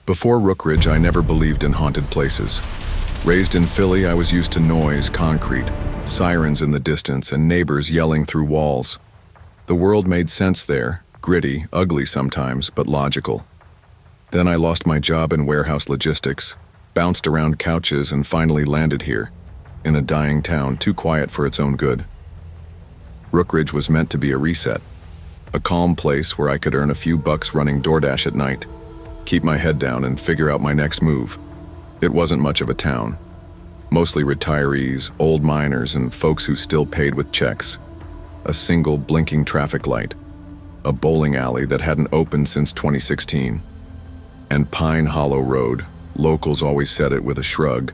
Before Rookridge, I never believed in haunted places. Raised in Philly, I was used to noise, concrete, sirens in the distance, and neighbors yelling through walls. The world made sense there, gritty, ugly sometimes, but logical. Then I lost my job in warehouse logistics, bounced around couches, and finally landed here, in a dying town too quiet for its own good. Rookridge was meant to be a reset, a calm place where I could earn a few bucks running DoorDash at night, keep my head down and figure out my next move. It wasn't much of a town. Mostly retirees, old miners, and folks who still paid with checks. A single blinking traffic light. A bowling alley that hadn't opened since 2016. And Pine Hollow Road, locals always said it with a shrug,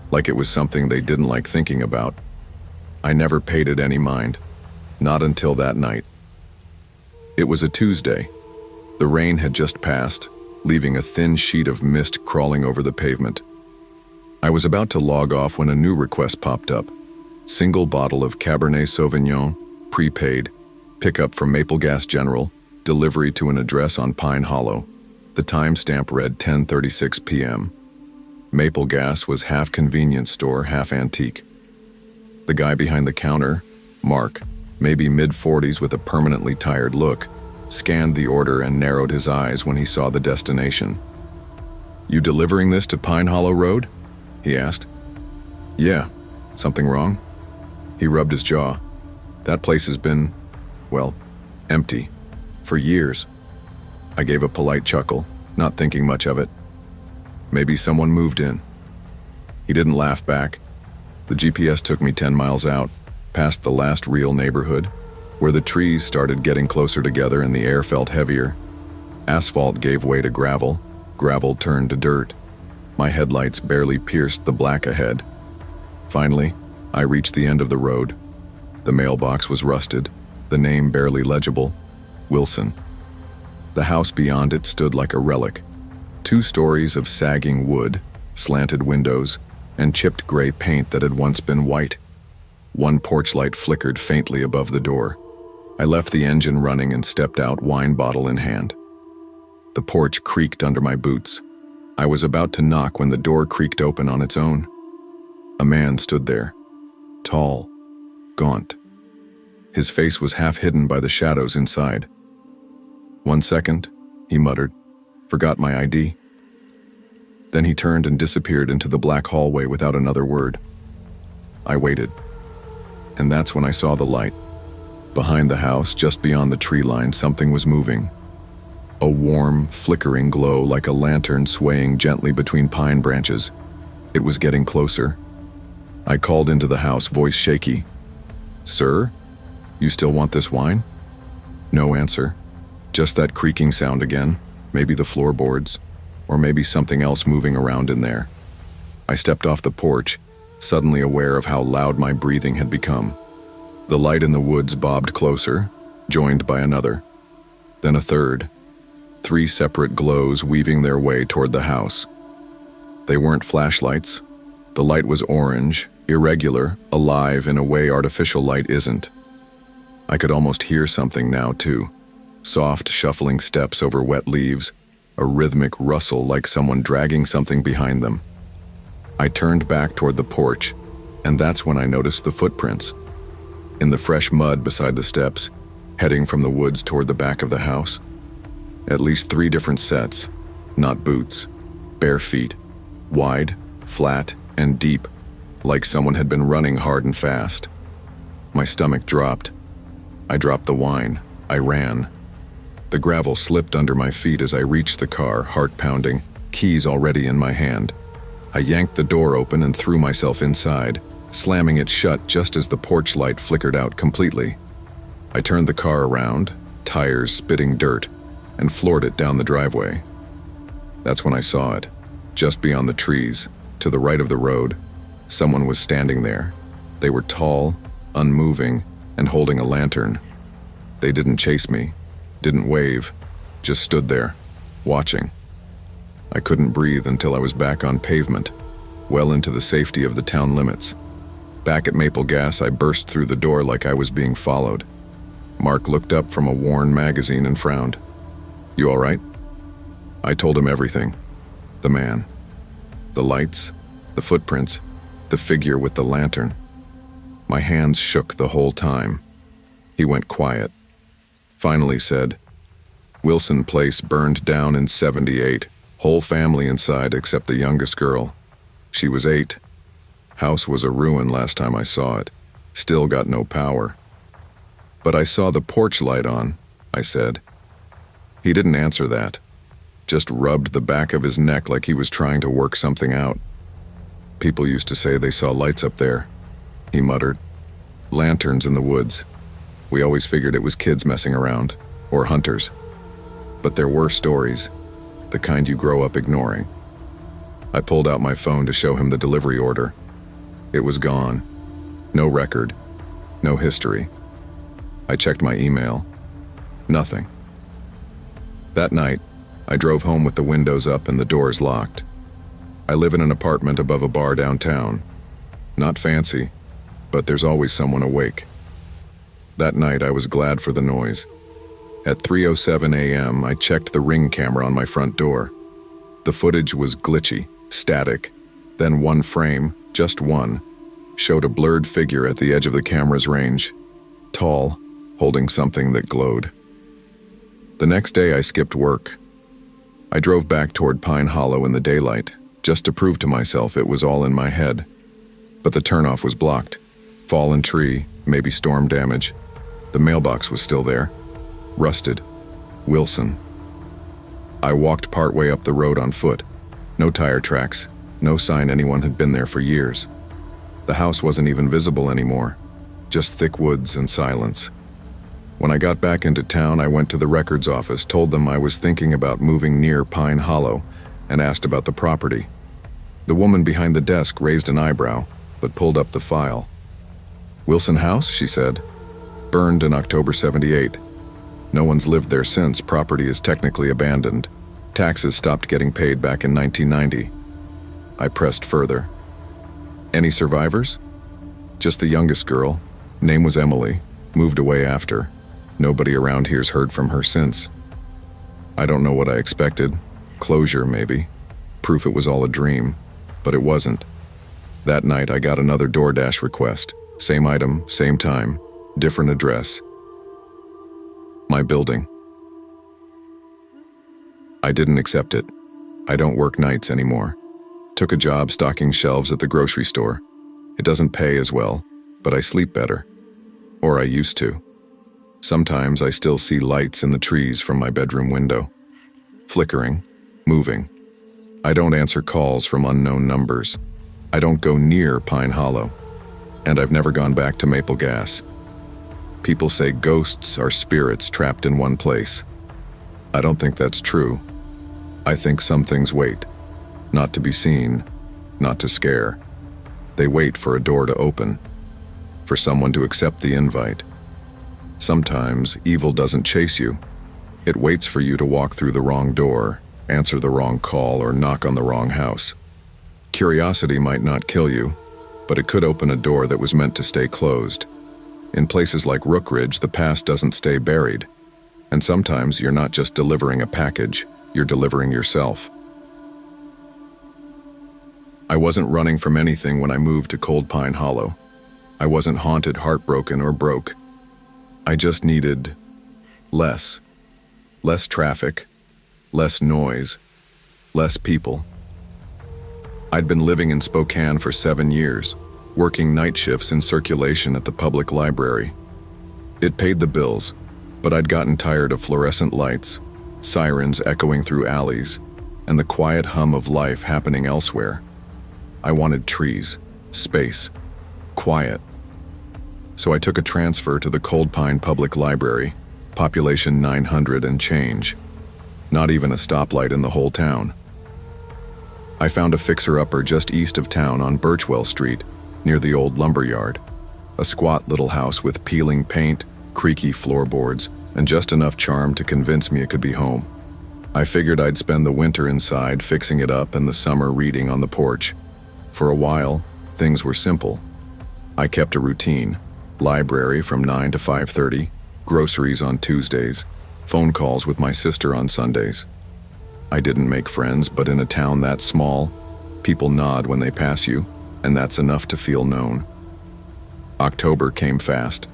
like it was something they didn't like thinking about. I never paid it any mind. Not until that night. It was a Tuesday. The rain had just passed, leaving a thin sheet of mist crawling over the pavement. I was about to log off when a new request popped up. Single bottle of Cabernet Sauvignon, prepaid, pickup from Maple Gas General, delivery to an address on Pine Hollow. The timestamp read 10:36 p.m. Maple Gas was half convenience store, half antique. The guy behind the counter, Mark, maybe mid-40s with a permanently tired look, scanned the order and narrowed his eyes when he saw the destination. "You delivering this to Pine Hollow Road?" he asked. "Yeah. Something wrong?" He rubbed his jaw. "That place has been, well, empty. For years." I gave a polite chuckle, not thinking much of it. Maybe someone moved in. He didn't laugh back. The GPS took me 10 miles out, past the last real neighborhood, where the trees started getting closer together and the air felt heavier. Asphalt gave way to gravel, gravel turned to dirt. My headlights barely pierced the black ahead. Finally, I reached the end of the road. The mailbox was rusted, the name barely legible, Wilson. The house beyond it stood like a relic. 2 stories of sagging wood, slanted windows, and chipped gray paint that had once been white. One porch light flickered faintly above the door. I left the engine running and stepped out, wine bottle in hand. The porch creaked under my boots. I was about to knock when the door creaked open on its own. A man stood there, tall, gaunt. His face was half hidden by the shadows inside. "1 second," he muttered. "Forgot my ID." Then he turned and disappeared into the black hallway without another word. I waited. And that's when I saw the light. Behind the house, just beyond the tree line, something was moving. A warm, flickering glow like a lantern swaying gently between pine branches. It was getting closer. I called into the house, voice shaky. "Sir, you still want this wine?" No answer. Just that creaking sound again, maybe the floorboards, or maybe something else moving around in there. I stepped off the porch, suddenly aware of how loud my breathing had become. The light in the woods bobbed closer, joined by another. Then a third. 3 separate glows weaving their way toward the house. They weren't flashlights. The light was orange, irregular, alive in a way artificial light isn't. I could almost hear something now, too. Soft, shuffling steps over wet leaves, a rhythmic rustle like someone dragging something behind them. I turned back toward the porch, and that's when I noticed the footprints. In the fresh mud beside the steps, heading from the woods toward the back of the house. At least 3 different sets, not boots, bare feet, wide, flat, and deep, like someone had been running hard and fast. My stomach dropped. I dropped the wine. I ran. The gravel slipped under my feet as I reached the car, heart pounding, keys already in my hand. I yanked the door open and threw myself inside, slamming it shut just as the porch light flickered out completely. I turned the car around, tires spitting dirt, and floored it down the driveway. That's when I saw it. Just beyond the trees, to the right of the road, someone was standing there. They were tall, unmoving, and holding a lantern. They didn't chase me, didn't wave, just stood there, watching. I couldn't breathe until I was back on pavement, well into the safety of the town limits. Back at Maple Gas, I burst through the door like I was being followed. Mark looked up from a worn magazine and frowned. "You all right?" I told him everything. The man. The lights, the footprints, the figure with the lantern. My hands shook the whole time. He went quiet. Finally said, "Wilson Place burned down in '78. Whole family inside except the youngest girl. She was 8. House was a ruin last time I saw it. Still got no power." "But I saw the porch light on," I said. He didn't answer that. Just rubbed the back of his neck like he was trying to work something out. "People used to say they saw lights up there," he muttered. "Lanterns in the woods. We always figured it was kids messing around, or hunters. But there were stories, the kind you grow up ignoring." I pulled out my phone to show him the delivery order. It was gone. No record. No history. I checked my email. Nothing. That night, I drove home with the windows up and the doors locked. I live in an apartment above a bar downtown. Not fancy, but there's always someone awake. That night, I was glad for the noise. At 3:07 a.m., I checked the Ring camera on my front door. The footage was glitchy, static. Then one frame, just one, showed a blurred figure at the edge of the camera's range, tall, holding something that glowed. The next day, I skipped work. I drove back toward Pine Hollow in the daylight, just to prove to myself it was all in my head. But the turnoff was blocked. Fallen tree, maybe storm damage. The mailbox was still there. Rusted. Wilson. I walked partway up the road on foot. No tire tracks, no sign anyone had been there for years. The house wasn't even visible anymore, just thick woods and silence. When I got back into town, I went to the records office, told them I was thinking about moving near Pine Hollow, and asked about the property. The woman behind the desk raised an eyebrow, but pulled up the file. "Wilson House," she said. "Burned in October '78. No one's lived there since. Property is technically abandoned. Taxes stopped getting paid back in 1990. I pressed further. "Any survivors?" "Just the youngest girl. Name was Emily. Moved away after. Nobody around here's heard from her since." I don't know what I expected. Closure, maybe. Proof it was all a dream. But it wasn't. That night, I got another DoorDash request. Same item, same time, different address. My building. I didn't accept it. I don't work nights anymore. Took a job stocking shelves at the grocery store. It doesn't pay as well, but I sleep better. Or I used to. Sometimes I still see lights in the trees from my bedroom window. Flickering, moving. I don't answer calls from unknown numbers. I don't go near Pine Hollow. And I've never gone back to Maple Gas. People say ghosts are spirits trapped in one place. I don't think that's true. I think some things wait. Not to be seen, not to scare. They wait for a door to open. For someone to accept the invite. Sometimes evil doesn't chase you. It waits for you to walk through the wrong door, answer the wrong call, or knock on the wrong house. Curiosity might not kill you, but it could open a door that was meant to stay closed. In places like Rook Ridge, the past doesn't stay buried. And sometimes you're not just delivering a package, you're delivering yourself. I wasn't running from anything when I moved to Cold Pine Hollow. I wasn't haunted, heartbroken, or broke. I just needed less. Less traffic, less noise, less people. I'd been living in Spokane for 7 years, working night shifts in circulation at the public library. It paid the bills, but I'd gotten tired of fluorescent lights, sirens echoing through alleys, and the quiet hum of life happening elsewhere. I wanted trees, space, quiet. So I took a transfer to the Cold Pine Public Library, population 900 and change. Not even a stoplight in the whole town. I found a fixer-upper just east of town on Birchwell Street, near the old lumber yard. A squat little house with peeling paint, creaky floorboards, and just enough charm to convince me it could be home. I figured I'd spend the winter inside fixing it up and the summer reading on the porch. For a while, things were simple. I kept a routine. Library from 9 to 5:30, groceries on Tuesdays, phone calls with my sister on Sundays. I didn't make friends, but in a town that small, people nod when they pass you, and that's enough to feel known. October came fast.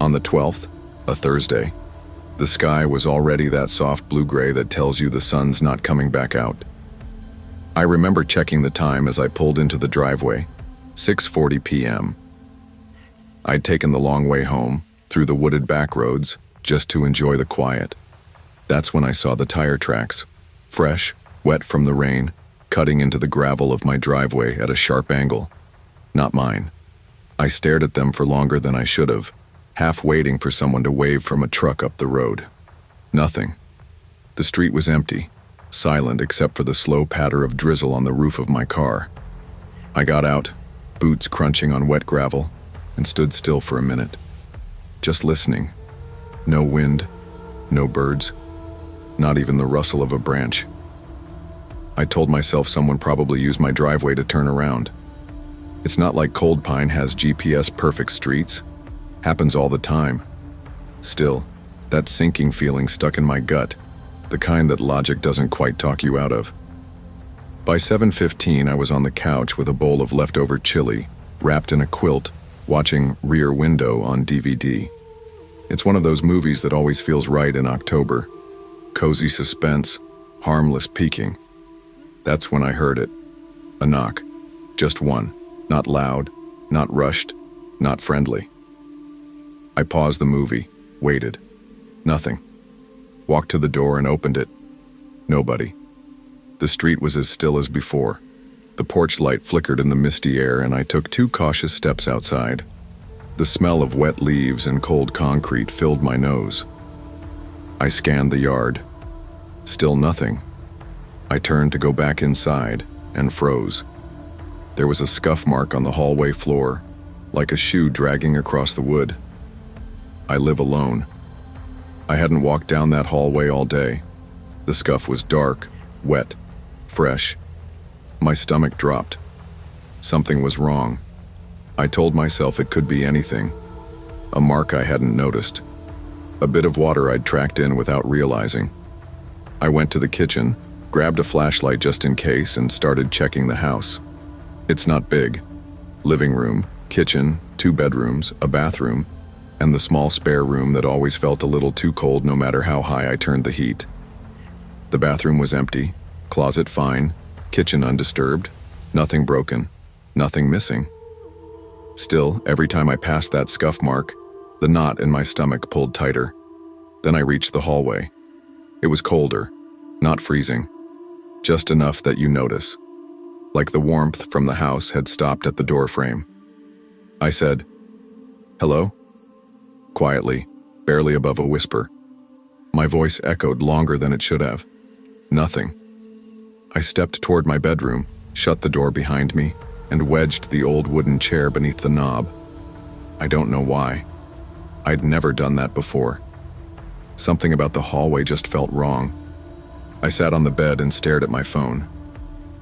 On the 12th, a Thursday, the sky was already that soft blue-gray that tells you the sun's not coming back out. I remember checking the time as I pulled into the driveway, 6:40 p.m. I'd taken the long way home, through the wooded back roads, just to enjoy the quiet. That's when I saw the tire tracks, fresh, wet from the rain, cutting into the gravel of my driveway at a sharp angle. Not mine. I stared at them for longer than I should have, half waiting for someone to wave from a truck up the road. Nothing. The street was empty, silent except for the slow patter of drizzle on the roof of my car. I got out, boots crunching on wet gravel, and stood still for a minute, just listening. No wind, no birds, not even the rustle of a branch. I told myself someone probably used my driveway to turn around. It's not like Cold Pine has GPS-perfect streets. Happens all the time. Still, that sinking feeling stuck in my gut, the kind that logic doesn't quite talk you out of. By 7:15, I was on the couch with a bowl of leftover chili, wrapped in a quilt, watching Rear Window on DVD. It's one of those movies that always feels right in October. Cozy suspense, harmless peeking. That's when I heard it. A knock. Just one. Not loud, not rushed, not friendly. I paused the movie, waited. Nothing. Walked to the door and opened it. Nobody. The street was as still as before. The porch light flickered in the misty air, and I took 2 cautious steps outside. The smell of wet leaves and cold concrete filled my nose. I scanned the yard. Still nothing. I turned to go back inside and froze. There was a scuff mark on the hallway floor, like a shoe dragging across the wood. I live alone. I hadn't walked down that hallway all day. The scuff was dark, wet, fresh. My stomach dropped. Something was wrong. I told myself it could be anything. A mark I hadn't noticed. A bit of water I'd tracked in without realizing. I went to the kitchen, grabbed a flashlight just in case, and started checking the house. It's not big. Living room, kitchen, 2 bedrooms, a bathroom, and the small spare room that always felt a little too cold no matter how high I turned the heat. The bathroom was empty, closet fine, kitchen undisturbed, nothing broken, nothing missing. Still, every time I passed that scuff mark, the knot in my stomach pulled tighter. Then I reached the hallway. It was colder, not freezing, just enough that you notice. Like the warmth from the house had stopped at the door frame. I said, "Hello?" Quietly, barely above a whisper. My voice echoed longer than it should have. Nothing. I stepped toward my bedroom, shut the door behind me, and wedged the old wooden chair beneath the knob. I don't know why. I'd never done that before. Something about the hallway just felt wrong. I sat on the bed and stared at my phone.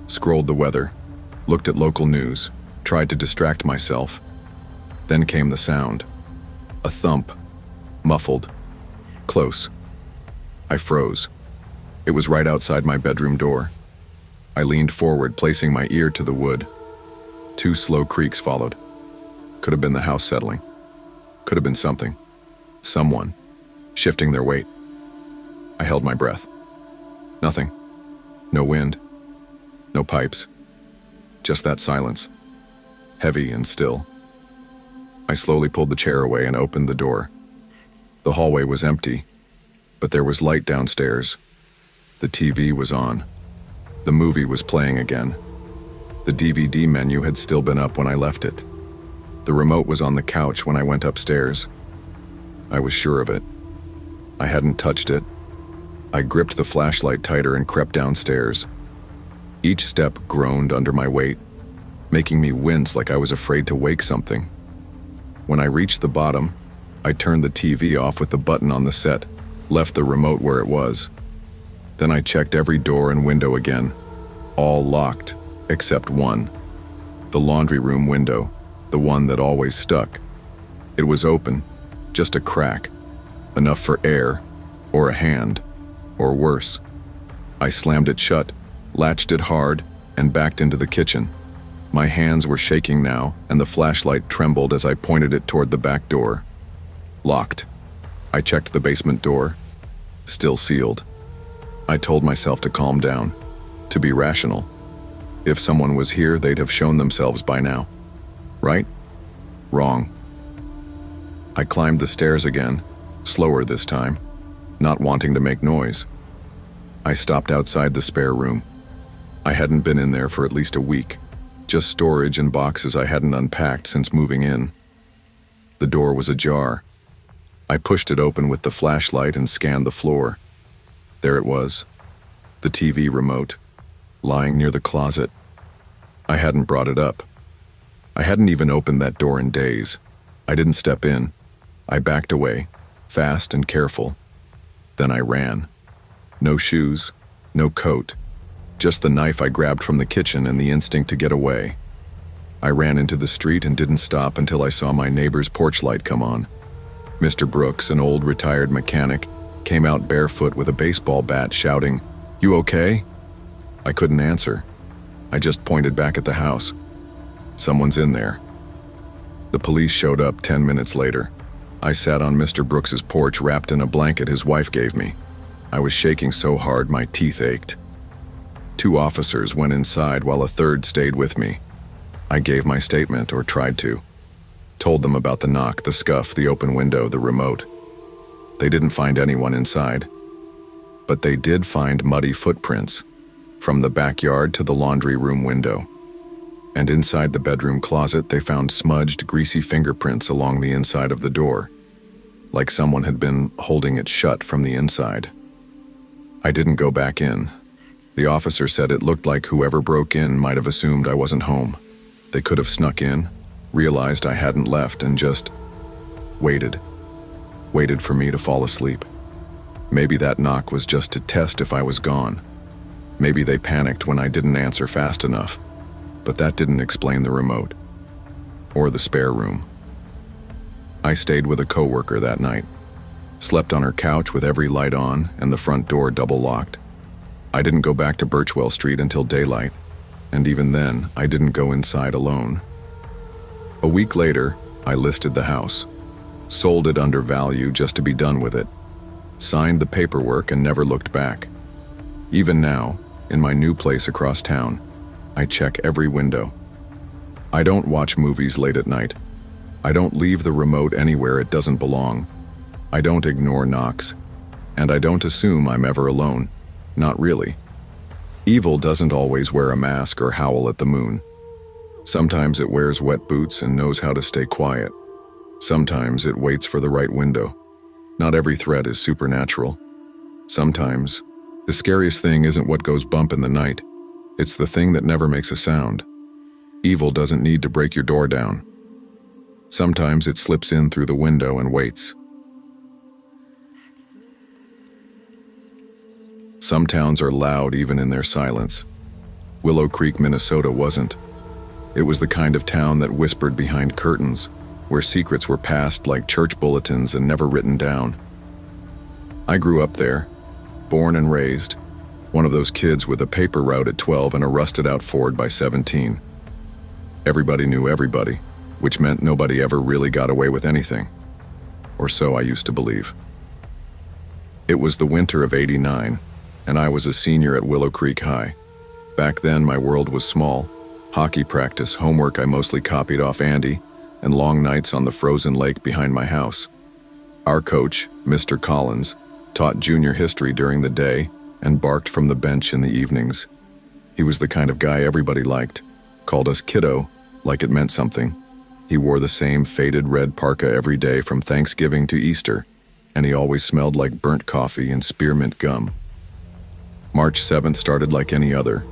Scrolled the weather, looked at local news, tried to distract myself. Then came the sound. A thump. Muffled. Close. I froze. It was right outside my bedroom door. I leaned forward, placing my ear to the wood. 2 slow creaks followed. Could have been the house settling. Could have been something. Someone. Shifting their weight. I held my breath. Nothing. No wind. No pipes. Just that silence. Heavy and still. I slowly pulled the chair away and opened the door. The hallway was empty, but there was light downstairs. The TV was on. The movie was playing again. The DVD menu had still been up when I left it. The remote was on the couch when I went upstairs. I was sure of it. I hadn't touched it. I gripped the flashlight tighter and crept downstairs. Each step groaned under my weight, making me wince like I was afraid to wake something. When I reached the bottom, I turned the TV off with the button on the set, left the remote where it was. Then I checked every door and window again, all locked, except one. The laundry room window, the one that always stuck. It was open, just a crack, enough for air, or a hand, or worse. I slammed it shut, latched it hard, and backed into the kitchen. My hands were shaking now, and the flashlight trembled as I pointed it toward the back door. Locked. I checked the basement door. Still sealed. I told myself to calm down, to be rational. If someone was here, they'd have shown themselves by now. Right? Wrong. I climbed the stairs again, slower this time, not wanting to make noise. I stopped outside the spare room. I hadn't been in there for at least a week, just storage and boxes I hadn't unpacked since moving in. The door was ajar. I pushed it open with the flashlight and scanned the floor. There it was, the TV remote, lying near the closet. I hadn't brought it up. I hadn't even opened that door in days. I didn't step in. I backed away, fast and careful. Then I ran. No shoes, no coat, just the knife I grabbed from the kitchen and the instinct to get away. I ran into the street and didn't stop until I saw my neighbor's porch light come on. Mr. Brooks, an old retired mechanic, came out barefoot with a baseball bat shouting, "You okay?" I couldn't answer. I just pointed back at the house. Someone's in there. The police showed up 10 minutes later. I sat on Mr. Brooks's porch wrapped in a blanket his wife gave me. I was shaking so hard my teeth ached. 2 officers went inside while a third stayed with me. I gave my statement, or tried to. Told them about the knock, the scuff, the open window, the remote. They didn't find anyone inside. But they did find muddy footprints, from the backyard to the laundry room window. And inside the bedroom closet, they found smudged, greasy fingerprints along the inside of the door, like someone had been holding it shut from the inside. I didn't go back in. The officer said it looked like whoever broke in might have assumed I wasn't home. They could have snuck in, realized I hadn't left, and just waited. Waited for me to fall asleep. Maybe that knock was just to test if I was gone. Maybe they panicked when I didn't answer fast enough. But that didn't explain the remote. Or the spare room. I stayed with a coworker that night. Slept on her couch with every light on and the front door double locked. I didn't go back to Birchwell Street until daylight, and even then, I didn't go inside alone. A week later, I listed the house. Sold it under value just to be done with it. Signed the paperwork and never looked back. Even now, in my new place across town, I check every window. I don't watch movies late at night. I don't leave the remote anywhere it doesn't belong. I don't ignore knocks. And I don't assume I'm ever alone. Not really. Evil doesn't always wear a mask or howl at the moon. Sometimes it wears wet boots and knows how to stay quiet. Sometimes it waits for the right window. Not every threat is supernatural. Sometimes, the scariest thing isn't what goes bump in the night. It's the thing that never makes a sound. Evil doesn't need to break your door down. Sometimes it slips in through the window and waits. Some towns are loud even in their silence. Willow Creek, Minnesota wasn't. It was the kind of town that whispered behind curtains, where secrets were passed like church bulletins and never written down. I grew up there, born and raised, one of those kids with a paper route at 12 and a rusted-out Ford by 17. Everybody knew everybody, which meant nobody ever really got away with anything. Or so I used to believe. It was the winter of '89, and I was a senior at Willow Creek High. Back then, my world was small. Hockey practice, homework I mostly copied off Andy, and long nights on the frozen lake behind my house. Our coach, Mr. Collins, taught junior history during the day and barked from the bench in the evenings. He was the kind of guy everybody liked, called us kiddo, like it meant something. He wore the same faded red parka every day from Thanksgiving to Easter, and he always smelled like burnt coffee and spearmint gum. March 7th started like any other,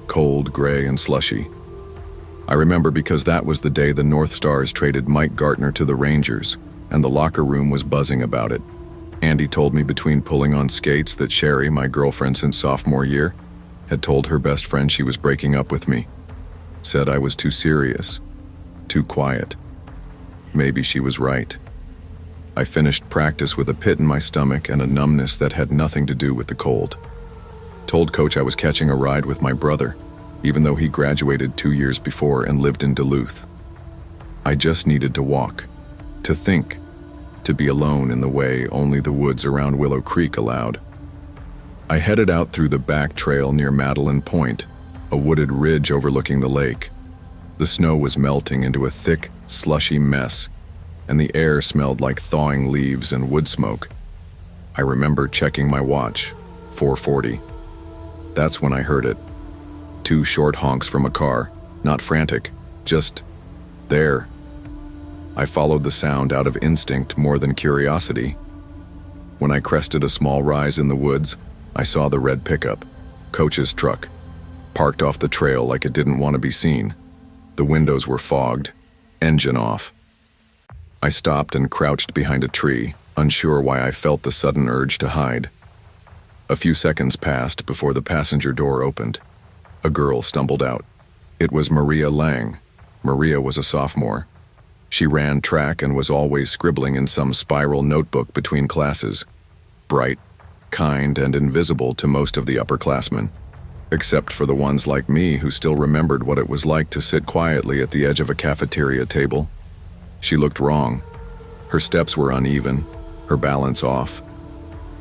cold, gray, and slushy. I remember because that was the day the North Stars traded Mike Gartner to the Rangers, and the locker room was buzzing about it. Andy told me between pulling on skates that Sherry, my girlfriend since sophomore year, had told her best friend she was breaking up with me. Said I was too serious, too quiet. Maybe she was right. I finished practice with a pit in my stomach and a numbness that had nothing to do with the cold. Told Coach I was catching a ride with my brother, even though he graduated 2 years before and lived in Duluth. I just needed to walk, to think, to be alone in the way only the woods around Willow Creek allowed. I headed out through the back trail near Madeline Point, a wooded ridge overlooking the lake. The snow was melting into a thick, slushy mess, and the air smelled like thawing leaves and wood smoke. I remember checking my watch, 4:40. That's when I heard it. 2 short honks from a car, not frantic, just there. I followed the sound out of instinct more than curiosity. When I crested a small rise in the woods, I saw the red pickup, Coach's truck, parked off the trail like it didn't want to be seen. The windows were fogged, engine off. I stopped and crouched behind a tree, unsure why I felt the sudden urge to hide. A few seconds passed before the passenger door opened. A girl stumbled out. It was Maria Lang. Maria was a sophomore. She ran track and was always scribbling in some spiral notebook between classes. Bright, kind, and invisible to most of the upperclassmen, except for the ones like me who still remembered what it was like to sit quietly at the edge of a cafeteria table. She looked wrong. Her steps were uneven, her balance off.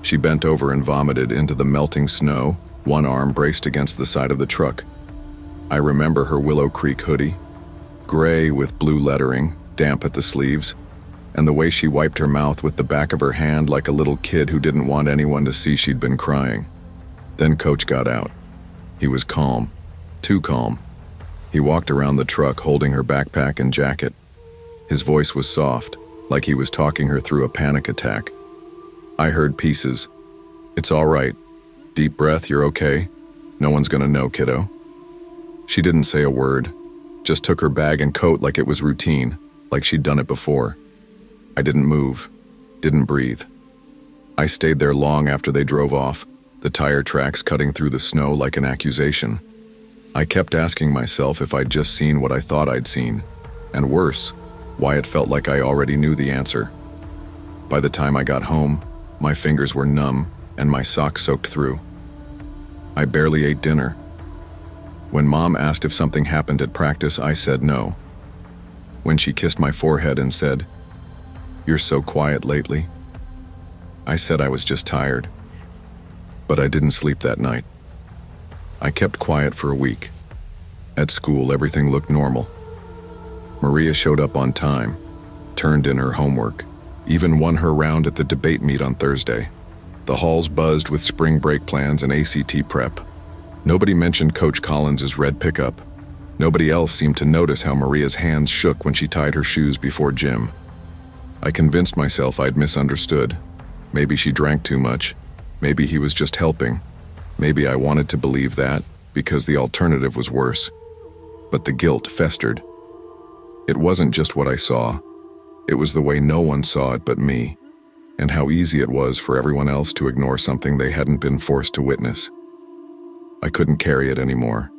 She bent over and vomited into the melting snow, one arm braced against the side of the truck. I remember her Willow Creek hoodie, gray with blue lettering, damp at the sleeves, and the way she wiped her mouth with the back of her hand like a little kid who didn't want anyone to see she'd been crying. Then Coach got out. He was calm, too calm. He walked around the truck holding her backpack and jacket. His voice was soft, like he was talking her through a panic attack. I heard pieces. "It's all right. Deep breath, you're okay. No one's gonna know, kiddo." She didn't say a word, just took her bag and coat like it was routine, like she'd done it before. I didn't move, didn't breathe. I stayed there long after they drove off, the tire tracks cutting through the snow like an accusation. I kept asking myself if I'd just seen what I thought I'd seen, and worse, why it felt like I already knew the answer. By the time I got home, my fingers were numb and my socks soaked through. I barely ate dinner. When Mom asked if something happened at practice, I said no. When she kissed my forehead and said, "You're so quiet lately," I said I was just tired. But I didn't sleep that night. I kept quiet for a week. At school, everything looked normal. Maria showed up on time, turned in her homework, even won her round at the debate meet on Thursday. The halls buzzed with spring break plans and ACT prep. Nobody mentioned Coach Collins's red pickup. Nobody else seemed to notice how Maria's hands shook when she tied her shoes before gym. I convinced myself I'd misunderstood. Maybe she drank too much. Maybe he was just helping. Maybe I wanted to believe that, because the alternative was worse. But the guilt festered. It wasn't just what I saw. It was the way no one saw it but me, and how easy it was for everyone else to ignore something they hadn't been forced to witness. I couldn't carry it anymore.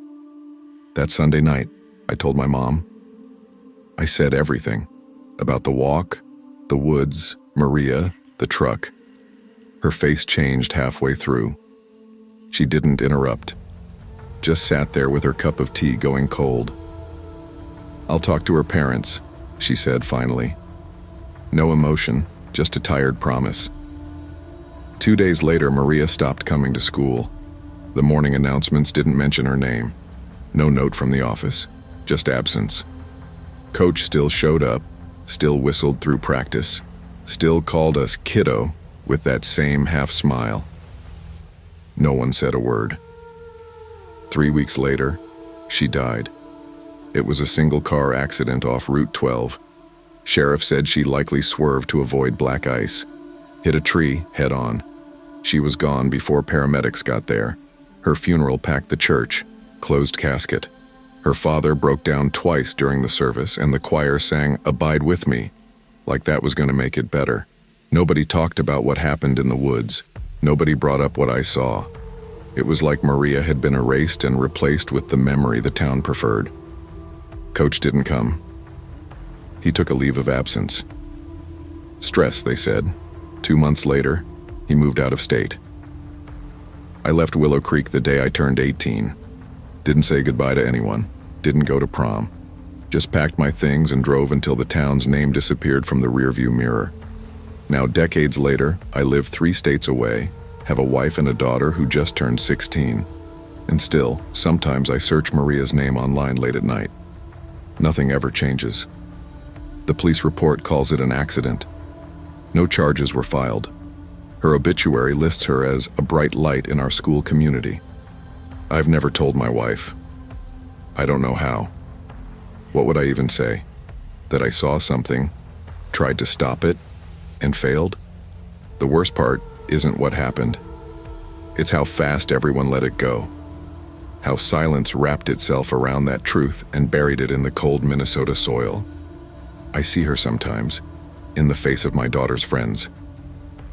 That Sunday night, I told my mom. I said everything. About the walk, the woods, Maria, the truck. Her face changed halfway through. She didn't interrupt. Just sat there with her cup of tea going cold. "I'll talk to her parents," she said finally. No emotion, just a tired promise. 2 days later, Maria stopped coming to school. The morning announcements didn't mention her name. No note from the office, just absence. Coach still showed up, still whistled through practice, still called us kiddo with that same half smile. No one said a word. 3 weeks later, she died. It was a single-car accident off Route 12. Sheriff said she likely swerved to avoid black ice. Hit a tree head-on. She was gone before paramedics got there. Her funeral packed the church, closed casket. Her father broke down twice during the service, and the choir sang "Abide with Me," like that was going to make it better. Nobody talked about what happened in the woods. Nobody brought up what I saw. It was like Maria had been erased and replaced with the memory the town preferred. Coach didn't come. He took a leave of absence. Stress, they said. 2 months later, he moved out of state. I left Willow Creek the day I turned 18. Didn't say goodbye to anyone. Didn't go to prom. Just packed my things and drove until the town's name disappeared from the rearview mirror. Now, decades later, I live 3 states away, have a wife and a daughter who just turned 16. And still, sometimes I search Maria's name online late at night. Nothing ever changes. The police report calls it an accident. No charges were filed. Her obituary lists her as a bright light in our school community. I've never told my wife. I don't know how. What would I even say? That I saw something, tried to stop it, and failed? The worst part isn't what happened. It's how fast everyone let it go. How silence wrapped itself around that truth and buried it in the cold Minnesota soil. I see her sometimes, in the face of my daughter's friends,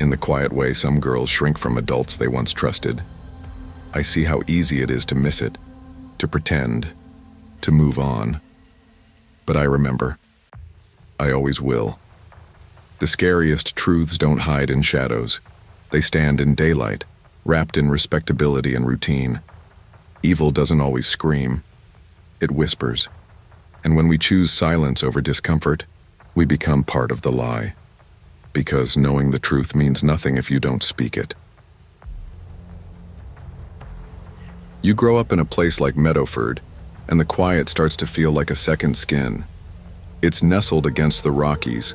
in the quiet way some girls shrink from adults they once trusted. I see how easy it is to miss it, to pretend, to move on. But I remember. I always will. The scariest truths don't hide in shadows. They stand in daylight, wrapped in respectability and routine. Evil doesn't always scream. It whispers. And when we choose silence over discomfort, we become part of the lie. Because knowing the truth means nothing if you don't speak it. You grow up in a place like Meadowford, and the quiet starts to feel like a second skin. It's nestled against the Rockies,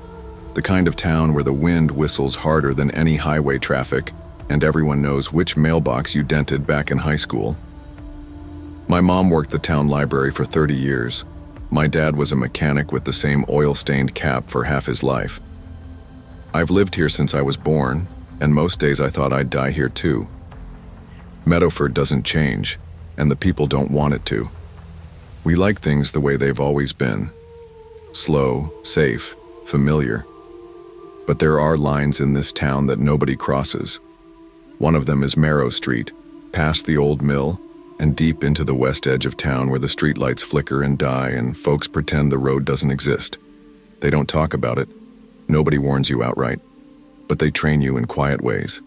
the kind of town where the wind whistles harder than any highway traffic, and everyone knows which mailbox you dented back in high school. My mom worked the town library for 30 years. My dad was a mechanic with the same oil-stained cap for half his life. I've lived here since I was born, and most days I thought I'd die here too. Meadowford doesn't change, and the people don't want it to. We like things the way they've always been. Slow, safe, familiar. But there are lines in this town that nobody crosses. One of them is Marrow Street, past the old mill, and deep into the west edge of town where the streetlights flicker and die and folks pretend the road doesn't exist. They don't talk about it. Nobody warns you outright. But they train you in quiet ways.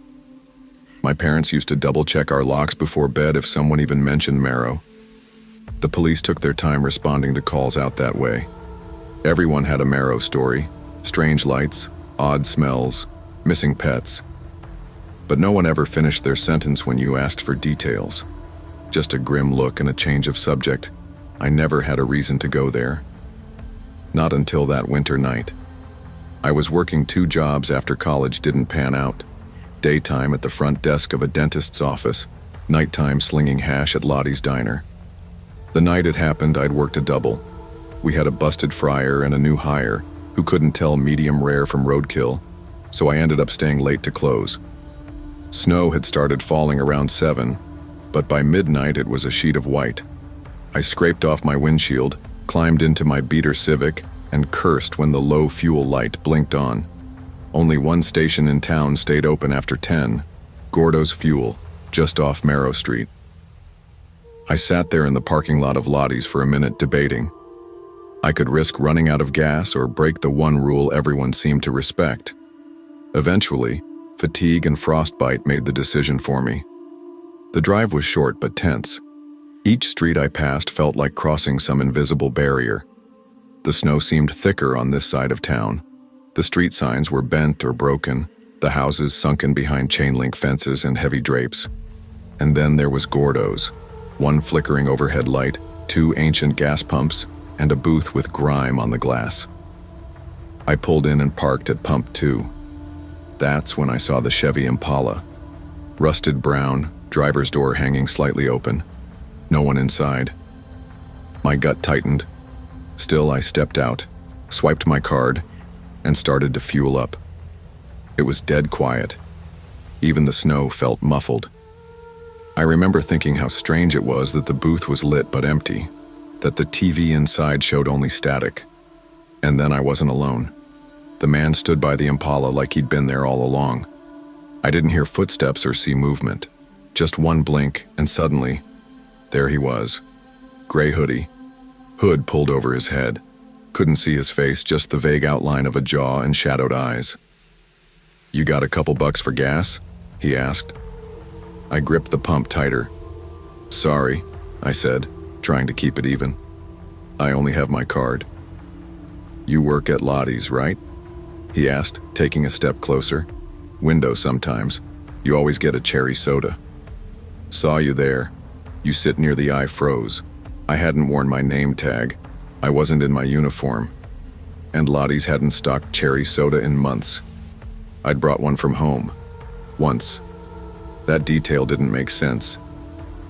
My parents used to double-check our locks before bed if someone even mentioned Marrow. The police took their time responding to calls out that way. Everyone had a Marrow story. Strange lights, odd smells, missing pets. But no one ever finished their sentence when you asked for details. Just a grim look and a change of subject. I never had a reason to go there. Not until that winter night. I was working 2 jobs after college didn't pan out. Daytime at the front desk of a dentist's office, nighttime slinging hash at Lottie's diner. The night it happened, I'd worked a double. We had a busted fryer and a new hire who couldn't tell medium rare from roadkill, so I ended up staying late to close. Snow had started falling around 7, but by midnight it was a sheet of white. I scraped off my windshield, climbed into my beater Civic, and cursed when the low fuel light blinked on. Only one station in town stayed open after 10, Gordo's Fuel, just off Marrow Street. I sat there in the parking lot of Lottie's for a minute debating. I could risk running out of gas or break the one rule everyone seemed to respect. Eventually, fatigue and frostbite made the decision for me. The drive was short but tense. Each street I passed felt like crossing some invisible barrier. The snow seemed thicker on this side of town. The street signs were bent or broken, the houses sunken behind chain-link fences and heavy drapes. And then there was Gordo's, one flickering overhead light, 2 ancient gas pumps, and a booth with grime on the glass. I pulled in and parked at pump 2. That's when I saw the Chevy Impala. Rusted brown, driver's door hanging slightly open. No one inside. My gut tightened. Still, I stepped out, swiped my card, and started to fuel up. It was dead quiet. Even the snow felt muffled. I remember thinking how strange it was that the booth was lit but empty, that the TV inside showed only static. And then I wasn't alone. The man stood by the Impala like he'd been there all along. I didn't hear footsteps or see movement. Just one blink, and suddenly, there he was. Gray hoodie, hood pulled over his head. Couldn't see his face, just the vague outline of a jaw and shadowed eyes. "You got a couple bucks for gas?" he asked. I gripped the pump tighter. "Sorry," I said, trying to keep it even. "I only have my card." "You work at Lottie's, right?" he asked, taking a step closer. "Window sometimes. You always get a cherry soda." "Saw you there." You sit near the eye froze. I hadn't worn my name tag. I wasn't in my uniform. And Lottie's hadn't stocked cherry soda in months. I'd brought one from home. Once. That detail didn't make sense.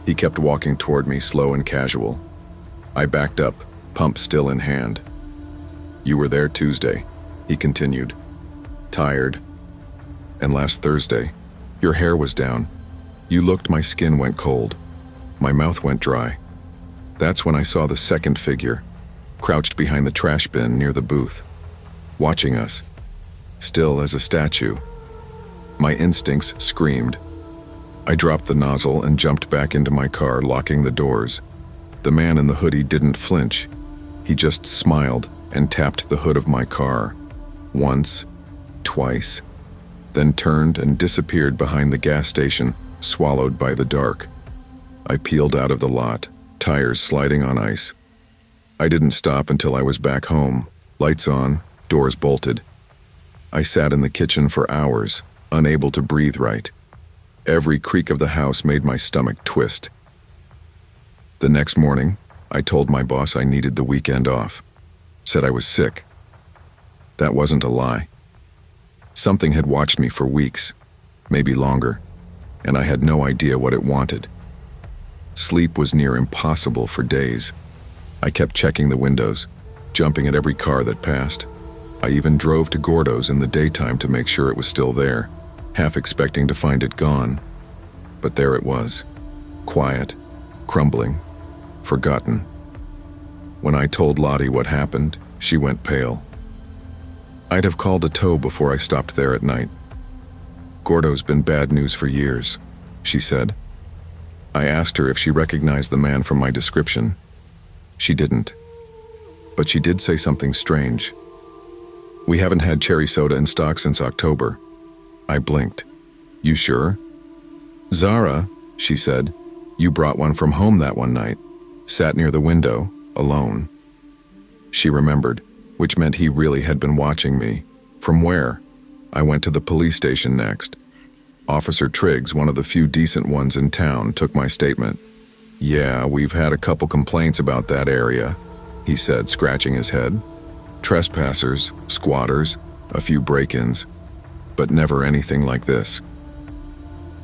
He kept walking toward me, slow and casual. I backed up, pump still in hand. "You were there Tuesday," he continued. "Tired. And last Thursday, your hair was down. You looked, my skin went cold. My mouth went dry. That's when I saw the second figure, crouched behind the trash bin near the booth, watching us, still as a statue." My instincts screamed. I dropped the nozzle and jumped back into my car, locking the doors. The man in the hoodie didn't flinch. He just smiled and tapped the hood of my car. Once, twice, then turned and disappeared behind the gas station, swallowed by the dark. I peeled out of the lot, tires sliding on ice. I didn't stop until I was back home, lights on, doors bolted. I sat in the kitchen for hours, unable to breathe right. Every creak of the house made my stomach twist. The next morning, I told my boss I needed the weekend off. Said I was sick. That wasn't a lie. Something had watched me for weeks, maybe longer, and I had no idea what it wanted. Sleep was near impossible for days. I kept checking the windows, jumping at every car that passed. I even drove to Gordo's in the daytime to make sure it was still there, half expecting to find it gone. But there it was, quiet, crumbling, forgotten. When I told Lottie what happened, she went pale. I'd have called a tow before I stopped there at night. "Gordo's been bad news for years," she said. I asked her if she recognized the man from my description. She didn't. But she did say something strange. "We haven't had cherry soda in stock since October." I blinked. "You sure?" "Zara," she said, "you brought one from home that one night. Sat near the window, alone." She remembered, which meant he really had been watching me. From where? I went to the police station next. Officer Triggs, one of the few decent ones in town, took my statement. "Yeah, we've had a couple complaints about that area," he said, scratching his head. "Trespassers, squatters, a few break-ins, but never anything like this."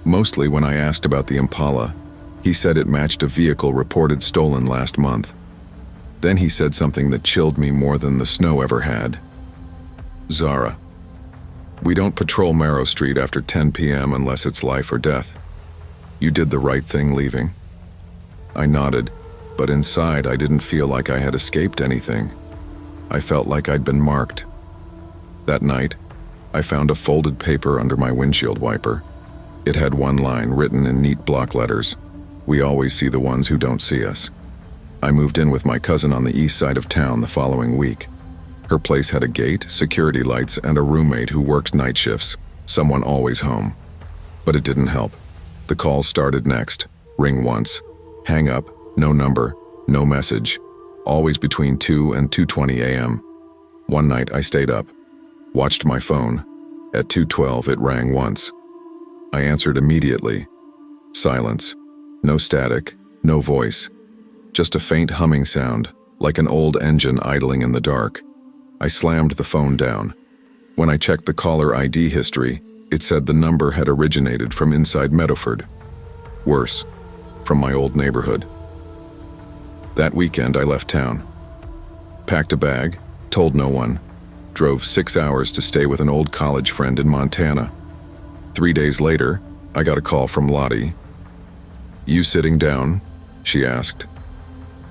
Mostly when I asked about the Impala, he said it matched a vehicle reported stolen last month. Then he said something that chilled me more than the snow ever had. "Zara, we don't patrol Marrow Street after 10 p.m. unless it's life or death. You did the right thing leaving." I nodded, but inside I didn't feel like I had escaped anything. I felt like I'd been marked. That night, I found a folded paper under my windshield wiper. It had one line written in neat block letters: "We always see the ones who don't see us." I moved in with my cousin on the east side of town the following week. Her place had a gate, security lights, and a roommate who worked night shifts, someone always home. But it didn't help. The calls started next. Ring once. Hang up. No number. No message. Always between 2 and 2:20 a.m. One night I stayed up. Watched my phone. At 2:12 it rang once. I answered immediately. Silence. No static. No voice. Just a faint humming sound, like an old engine idling in the dark. I slammed the phone down. When I checked the caller ID history, it said the number had originated from inside Meadowford. Worse, from my old neighborhood. That weekend I left town. Packed a bag, told no one, drove 6 hours to stay with an old college friend in Montana. 3 days later, I got a call from Lottie. "You sitting down?" she asked.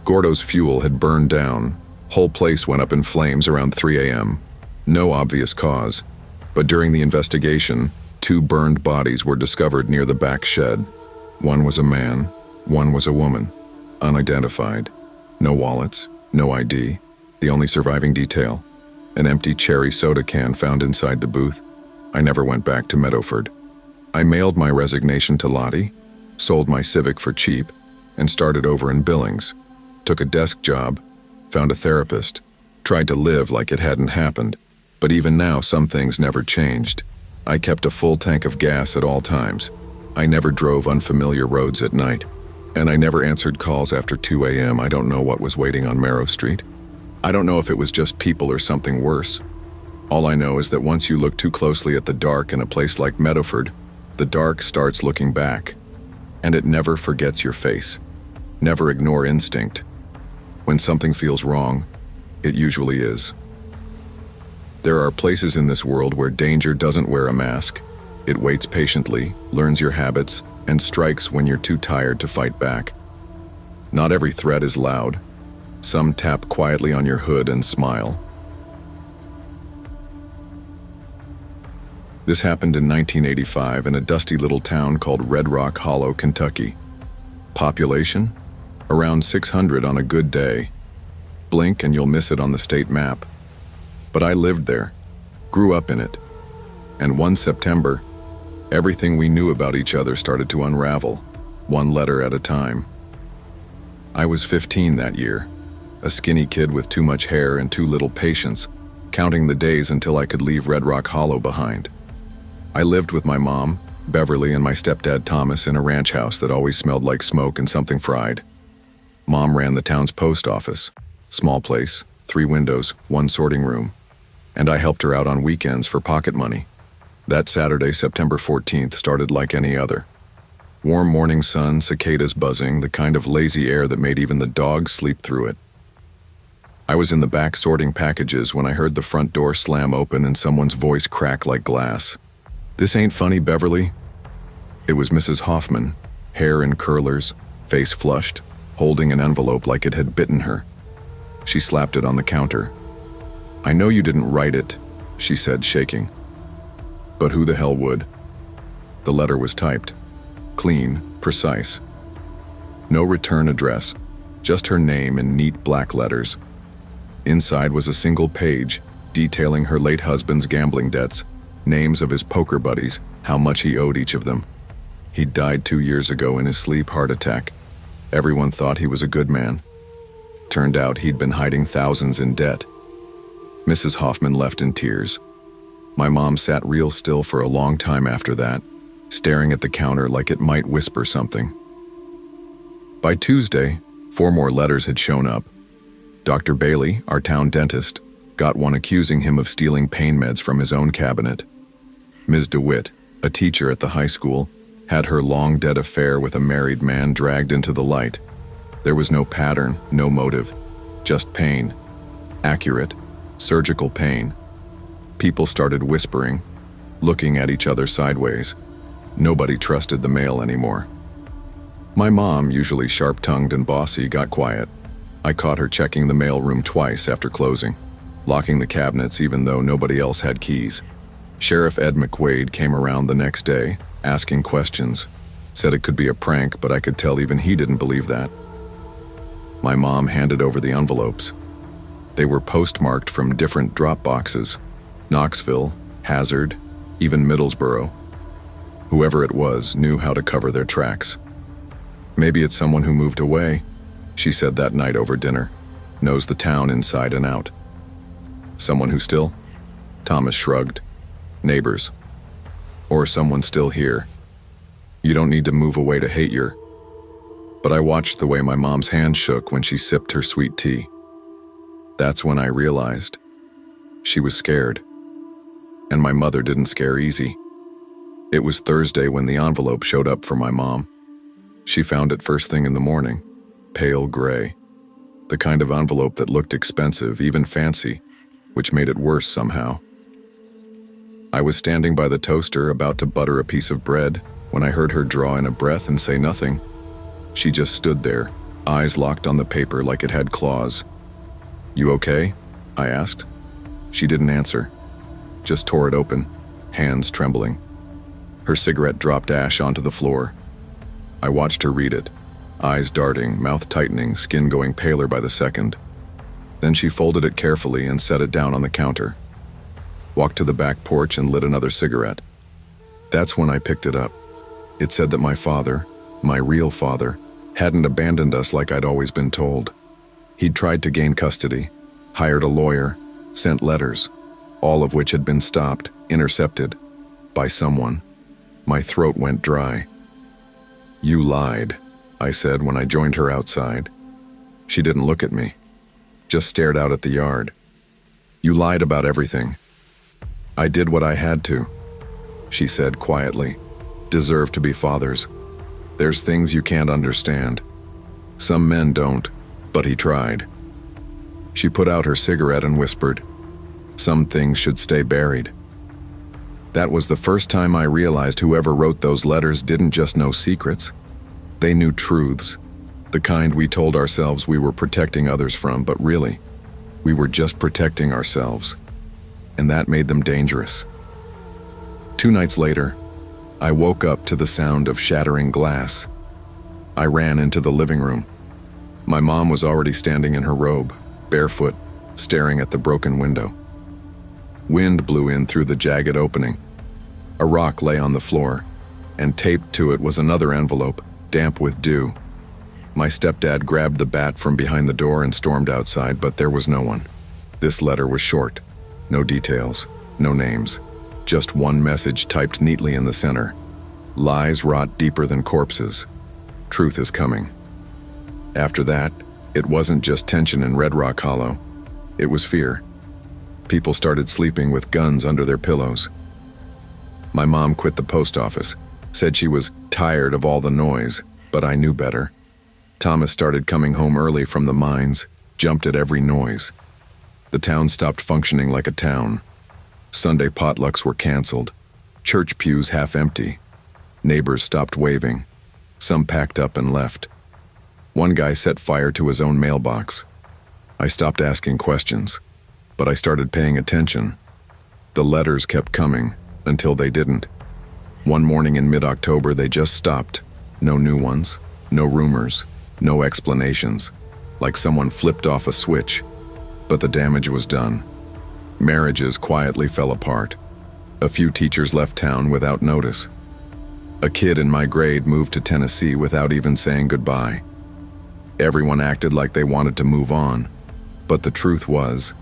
Gordo's fuel had burned down. Whole place went up in flames around 3 a.m. No obvious cause, but during the investigation, 2 burned bodies were discovered near the back shed. One was a man, one was a woman, unidentified. No wallets, no ID. The only surviving detail, an empty cherry soda can found inside the booth. I never went back to Meadowford. I mailed my resignation to Lottie, sold my Civic for cheap, and started over in Billings. Took a desk job, found a therapist, tried to live like it hadn't happened. But even now, some things never changed. I kept a full tank of gas at all times. I never drove unfamiliar roads at night. And I never answered calls after 2 a.m. I don't know what was waiting on Marrow Street. I don't know if it was just people or something worse. All I know is that once you look too closely at the dark in a place like Meadowford, the dark starts looking back. And it never forgets your face. Never ignore instinct. When something feels wrong, it usually is. There are places in this world where danger doesn't wear a mask. It waits patiently, learns your habits, and strikes when you're too tired to fight back. Not every threat is loud. Some tap quietly on your hood and smile. This happened in 1985 in a dusty little town called Red Rock Hollow, Kentucky. Population? Around 600 on a good day. Blink and you'll miss it on the state map. But I lived there, grew up in it. And one September, everything we knew about each other started to unravel, one letter at a time. I was 15 that year, a skinny kid with too much hair and too little patience, counting the days until I could leave Red Rock Hollow behind. I lived with my mom, Beverly, and my stepdad Thomas in a ranch house that always smelled like smoke and something fried. Mom ran the town's post office, small place, 3 windows, 1 sorting room, and I helped her out on weekends for pocket money. That Saturday, September 14th, started like any other. Warm morning sun, cicadas buzzing, the kind of lazy air that made even the dogs sleep through it. I was in the back sorting packages when I heard the front door slam open and someone's voice crack like glass. "This ain't funny, Beverly." It was Mrs. Hoffman, hair in curlers, face flushed, holding an envelope like it had bitten her. She slapped it on the counter. "I know you didn't write it," she said, shaking. But who the hell would? The letter was typed. Clean, precise. No return address, just her name in neat black letters. Inside was a single page detailing her late husband's gambling debts, names of his poker buddies, how much he owed each of them. He'd died 2 years ago in his sleep heart attack. Everyone thought he was a good man. Turned out he'd been hiding thousands in debt. Mrs. Hoffman left in tears. My mom sat real still for a long time after that, staring at the counter like it might whisper something. By Tuesday, 4 more letters had shown up. Dr. Bailey, our town dentist, got one accusing him of stealing pain meds from his own cabinet. Ms. DeWitt, a teacher at the high school, had her long-dead affair with a married man dragged into the light. There was no pattern, no motive, just pain. Accurate, surgical pain. People started whispering, looking at each other sideways. Nobody trusted the mail anymore. My mom, usually sharp-tongued and bossy, got quiet. I caught her checking the mailroom twice after closing, locking the cabinets even though nobody else had keys. Sheriff Ed McQuaid came around the next day, asking questions. Said it could be a prank, but I could tell even he didn't believe that. My mom handed over the envelopes. They were postmarked from different drop boxes. Knoxville, Hazard, even Middlesboro. Whoever it was knew how to cover their tracks. "Maybe it's someone who moved away," she said that night over dinner. "Knows the town inside and out." "Someone who still?" Thomas shrugged. "Neighbors. Or someone still here. You don't need to move away to hate your..." But I watched the way my mom's hand shook when she sipped her sweet tea. That's when I realized she was scared. And my mother didn't scare easy. It was Thursday when the envelope showed up for my mom. She found it first thing in the morning, pale gray. The kind of envelope that looked expensive, even fancy, which made it worse somehow. I was standing by the toaster about to butter a piece of bread when I heard her draw in a breath and say nothing. She just stood there, eyes locked on the paper like it had claws. "You okay?" I asked. She didn't answer, just tore it open, hands trembling. Her cigarette dropped ash onto the floor. I watched her read it, eyes darting, mouth tightening, skin going paler by the second. Then she folded it carefully and set it down on the counter. Walked to the back porch and lit another cigarette. That's when I picked it up. It said that my father, My real father hadn't abandoned us like I'd always been told. He'd tried to gain custody, hired a lawyer, sent letters, all of which had been stopped, intercepted, by someone. My throat went dry. "You lied," I said when I joined her outside. She didn't look at me, just stared out at the yard. "You lied about everything." "I did what I had to," she said quietly. "Deserve to be fathers. There's things you can't understand. Some men don't, but he tried." She put out her cigarette and whispered, "Some things should stay buried." That was the first time I realized whoever wrote those letters didn't just know secrets. They knew truths, the kind we told ourselves we were protecting others from, but really, we were just protecting ourselves. And that made them dangerous. 2 nights later, I woke up to the sound of shattering glass. I ran into the living room. My mom was already standing in her robe, barefoot, staring at the broken window. Wind blew in through the jagged opening. A rock lay on the floor, and taped to it was another envelope, damp with dew. My stepdad grabbed the bat from behind the door and stormed outside, but there was no one. This letter was short. No details, no names. Just one message typed neatly in the center. "Lies rot deeper than corpses. Truth is coming." After that, it wasn't just tension in Red Rock Hollow. It was fear. People started sleeping with guns under their pillows. My mom quit the post office, said she was tired of all the noise, but I knew better. Thomas started coming home early from the mines, jumped at every noise. The town stopped functioning like a town. Sunday potlucks were canceled, church pews half empty. Neighbors stopped waving. Some packed up and left. One guy set fire to his own mailbox. I stopped asking questions, but I started paying attention. The letters kept coming until they didn't. One morning in mid-October, they just stopped. No new ones, no rumors, no explanations, like someone flipped off a switch. But the damage was done. Marriages quietly fell apart. A few teachers left town without notice. A kid in my grade moved to Tennessee without even saying goodbye. Everyone acted like they wanted to move on, but the truth was,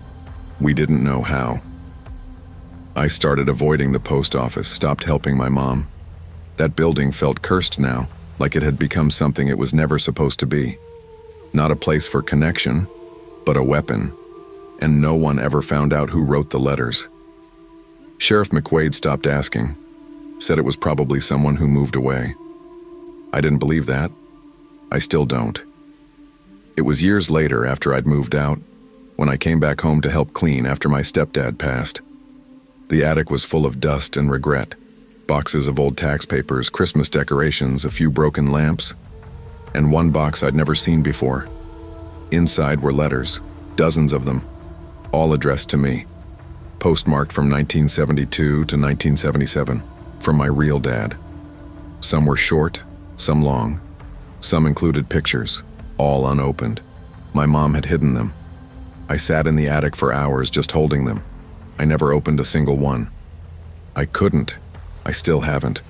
we didn't know how. I started avoiding the post office, stopped helping my mom. That building felt cursed now, like it had become something it was never supposed to be. Not a place for connection, but a weapon. And no one ever found out who wrote the letters. Sheriff McQuaid stopped asking, said it was probably someone who moved away. I didn't believe that. I still don't. It was years later, after I'd moved out, when I came back home to help clean after my stepdad passed. The attic was full of dust and regret. Boxes of old tax papers, Christmas decorations, a few broken lamps, and one box I'd never seen before. Inside were letters, dozens of them, all addressed to me, postmarked from 1972 to 1977, from my real dad. Some were short, some long. Some included pictures, all unopened. My mom had hidden them. I sat in the attic for hours just holding them. I never opened a single one. I couldn't. I still haven't.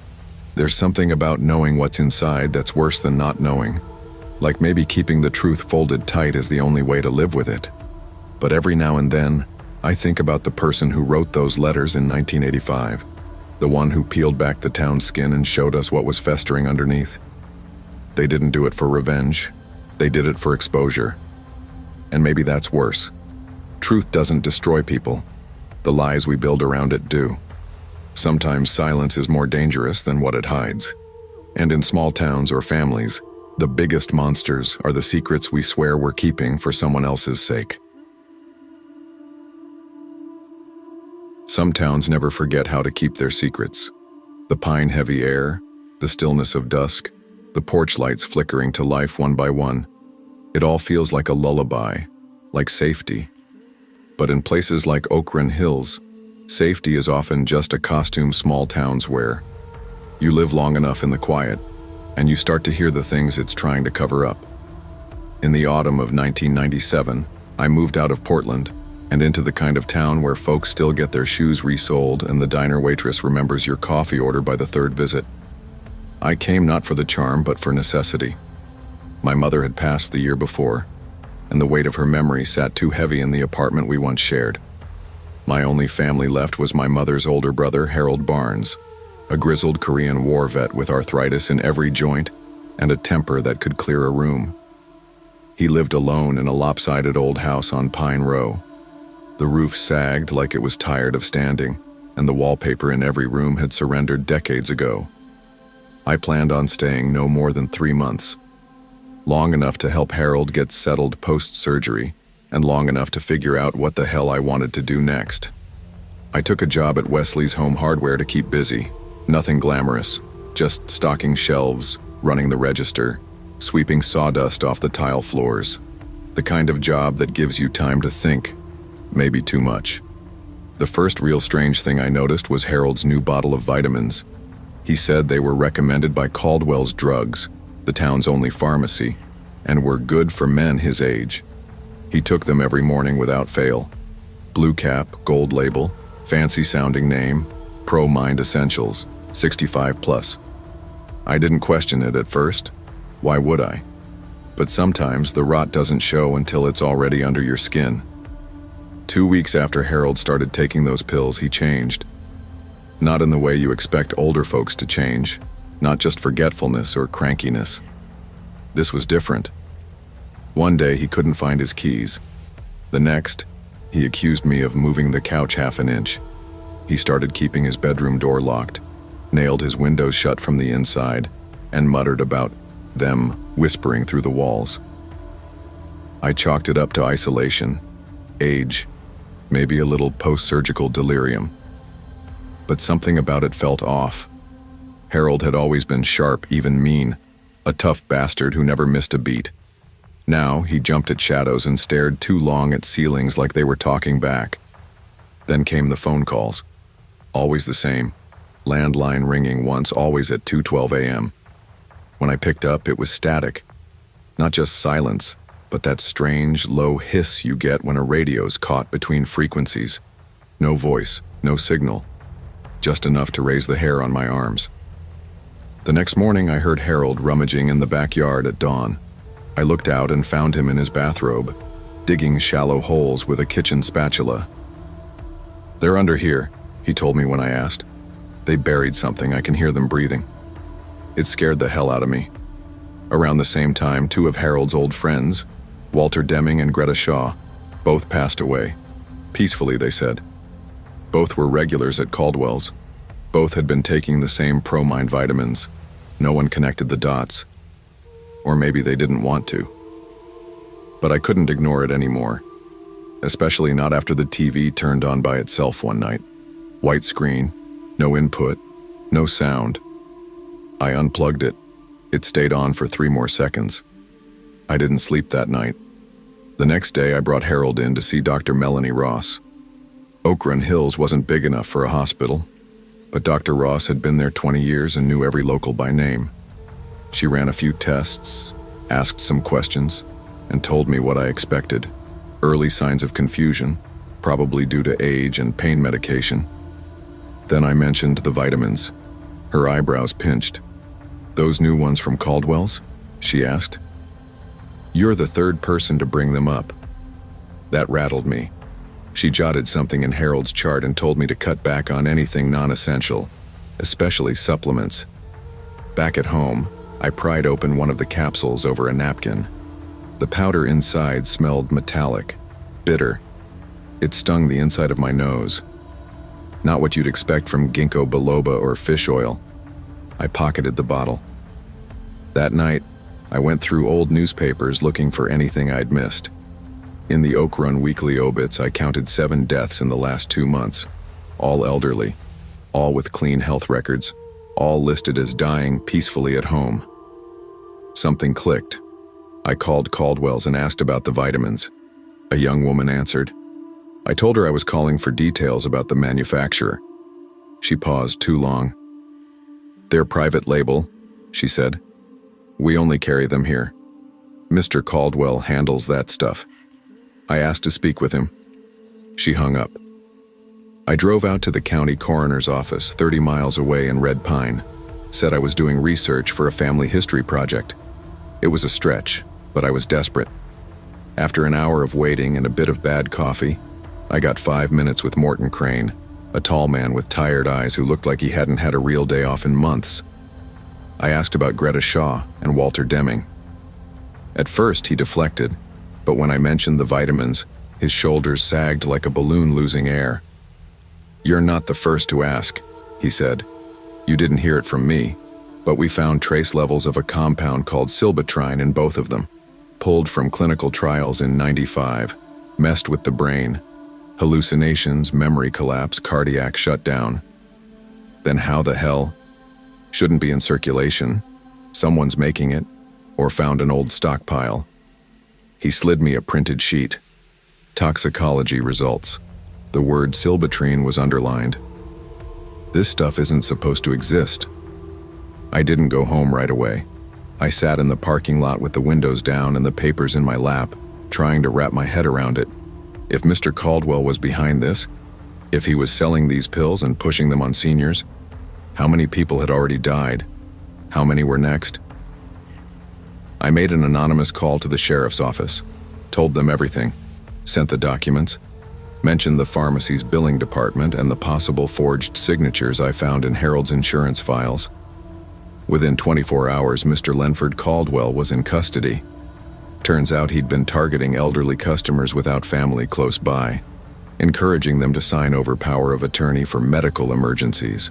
There's something about knowing what's inside that's worse than not knowing. Like maybe keeping the truth folded tight is the only way to live with it. But every now and then, I think about the person who wrote those letters in 1985. The one who peeled back the town's skin and showed us what was festering underneath. They didn't do it for revenge. They did it for exposure. And maybe that's worse. Truth doesn't destroy people. The lies we build around it do. Sometimes silence is more dangerous than what it hides. And in small towns or families, the biggest monsters are the secrets we swear we're keeping for someone else's sake. Some towns never forget how to keep their secrets. The pine-heavy air, the stillness of dusk, the porch lights flickering to life one by one. It all feels like a lullaby, like safety. But in places like Oakland Hills, safety is often just a costume small towns wear. You live long enough in the quiet, and you start to hear the things it's trying to cover up. In the autumn of 1997, I moved out of Portland and into the kind of town where folks still get their shoes resoled and the diner waitress remembers your coffee order by the third visit. I came not for the charm, but for necessity. My mother had passed the year before, and the weight of her memory sat too heavy in the apartment we once shared. My only family left was my mother's older brother, Harold Barnes, a grizzled Korean War vet with arthritis in every joint and a temper that could clear a room. He lived alone in a lopsided old house on Pine Row. The roof sagged like it was tired of standing, and the wallpaper in every room had surrendered decades ago. I planned on staying no more than 3 months, long enough to help Harold get settled post-surgery, and long enough to figure out what the hell I wanted to do next. I took a job at Wesley's Home Hardware to keep busy. Nothing glamorous, just stocking shelves, running the register, sweeping sawdust off the tile floors. The kind of job that gives you time to think, maybe too much. The first real strange thing I noticed was Harold's new bottle of vitamins. He said they were recommended by Caldwell's Drugs, the town's only pharmacy, and were good for men his age. He took them every morning without fail. Blue cap, gold label, fancy-sounding name, Pro Mind Essentials, 65 plus. I didn't question it at first. Why would I? But sometimes the rot doesn't show until it's already under your skin. 2 weeks after Harold started taking those pills, he changed. Not in the way you expect older folks to change, not just forgetfulness or crankiness. This was different. One day he couldn't find his keys. The next, he accused me of moving the couch half an inch. He started keeping his bedroom door locked, nailed his windows shut from the inside, and muttered about them whispering through the walls. I chalked it up to isolation, age, maybe a little post-surgical delirium. But something about it felt off. Harold had always been sharp, even mean, a tough bastard who never missed a beat. Now he jumped at shadows and stared too long at ceilings like they were talking back. Then came the phone calls. Always the same. Landline ringing once, always at 2:12 a.m. When I picked up, it was static. Not just silence, but that strange, low hiss you get when a radio's caught between frequencies. No voice, no signal. Just enough to raise the hair on my arms. The next morning, I heard Harold rummaging in the backyard at dawn. I looked out and found him in his bathrobe, digging shallow holes with a kitchen spatula. "They're under here," he told me when I asked. "They buried something, I can hear them breathing." It scared the hell out of me. Around the same time, 2 of Harold's old friends, Walter Deming and Greta Shaw, both passed away. Peacefully, they said. Both were regulars at Caldwell's. Both had been taking the same Pro-Mind vitamins. No one connected the dots. Or maybe they didn't want to. But I couldn't ignore it anymore. Especially not after the TV turned on by itself one night. White screen, no input, no sound. I unplugged it. It stayed on for 3 more seconds. I didn't sleep that night. The next day I brought Harold in to see Dr. Melanie Ross. Oak Run Hills wasn't big enough for a hospital, but Dr. Ross had been there 20 years and knew every local by name. She ran a few tests, asked some questions, and told me what I expected. Early signs of confusion, probably due to age and pain medication. Then I mentioned the vitamins. Her eyebrows pinched. "Those new ones from Caldwell's?" she asked. "You're the 3rd person to bring them up." That rattled me. She jotted something in Harold's chart and told me to cut back on anything non-essential, especially supplements. Back at home, I pried open one of the capsules over a napkin. The powder inside smelled metallic, bitter. It stung the inside of my nose. Not what you'd expect from ginkgo biloba or fish oil. I pocketed the bottle. That night, I went through old newspapers looking for anything I'd missed. In the Oak Run weekly obits, I counted 7 deaths in the last 2 months, all elderly, all with clean health records, all listed as dying peacefully at home. Something clicked. I called Caldwell's and asked about the vitamins. A young woman answered. I told her I was calling for details about the manufacturer. She paused too long. "They're private label," she said. "We only carry them here. Mr. Caldwell handles that stuff." I asked to speak with him. She hung up. I drove out to the county coroner's office, 30 miles away in Red Pine. Said I was doing research for a family history project. It was a stretch, but I was desperate. After an hour of waiting and a bit of bad coffee, I got 5 minutes with Morton Crane, a tall man with tired eyes who looked like he hadn't had a real day off in months. I asked about Greta Shaw and Walter Deming. At first, he deflected, but when I mentioned the vitamins, his shoulders sagged like a balloon losing air. "You're not the first to ask," he said. "You didn't hear it from me, but we found trace levels of a compound called silbatrine in both of them, pulled from clinical trials in '95, messed with the brain. Hallucinations, memory collapse, cardiac shutdown. Then how the hell? Shouldn't be in circulation. Someone's making it, or found an old stockpile." He slid me a printed sheet. Toxicology results. The word silbatrine was underlined. This stuff isn't supposed to exist. I didn't go home right away. I sat in the parking lot with the windows down and the papers in my lap, trying to wrap my head around it. If Mr. Caldwell was behind this, if he was selling these pills and pushing them on seniors, how many people had already died? How many were next? I made an anonymous call to the sheriff's office, told them everything, sent the documents, mentioned the pharmacy's billing department and the possible forged signatures I found in Harold's insurance files. Within 24 hours, Mr. Lenford Caldwell was in custody. Turns out he'd been targeting elderly customers without family close by, encouraging them to sign over power of attorney for medical emergencies.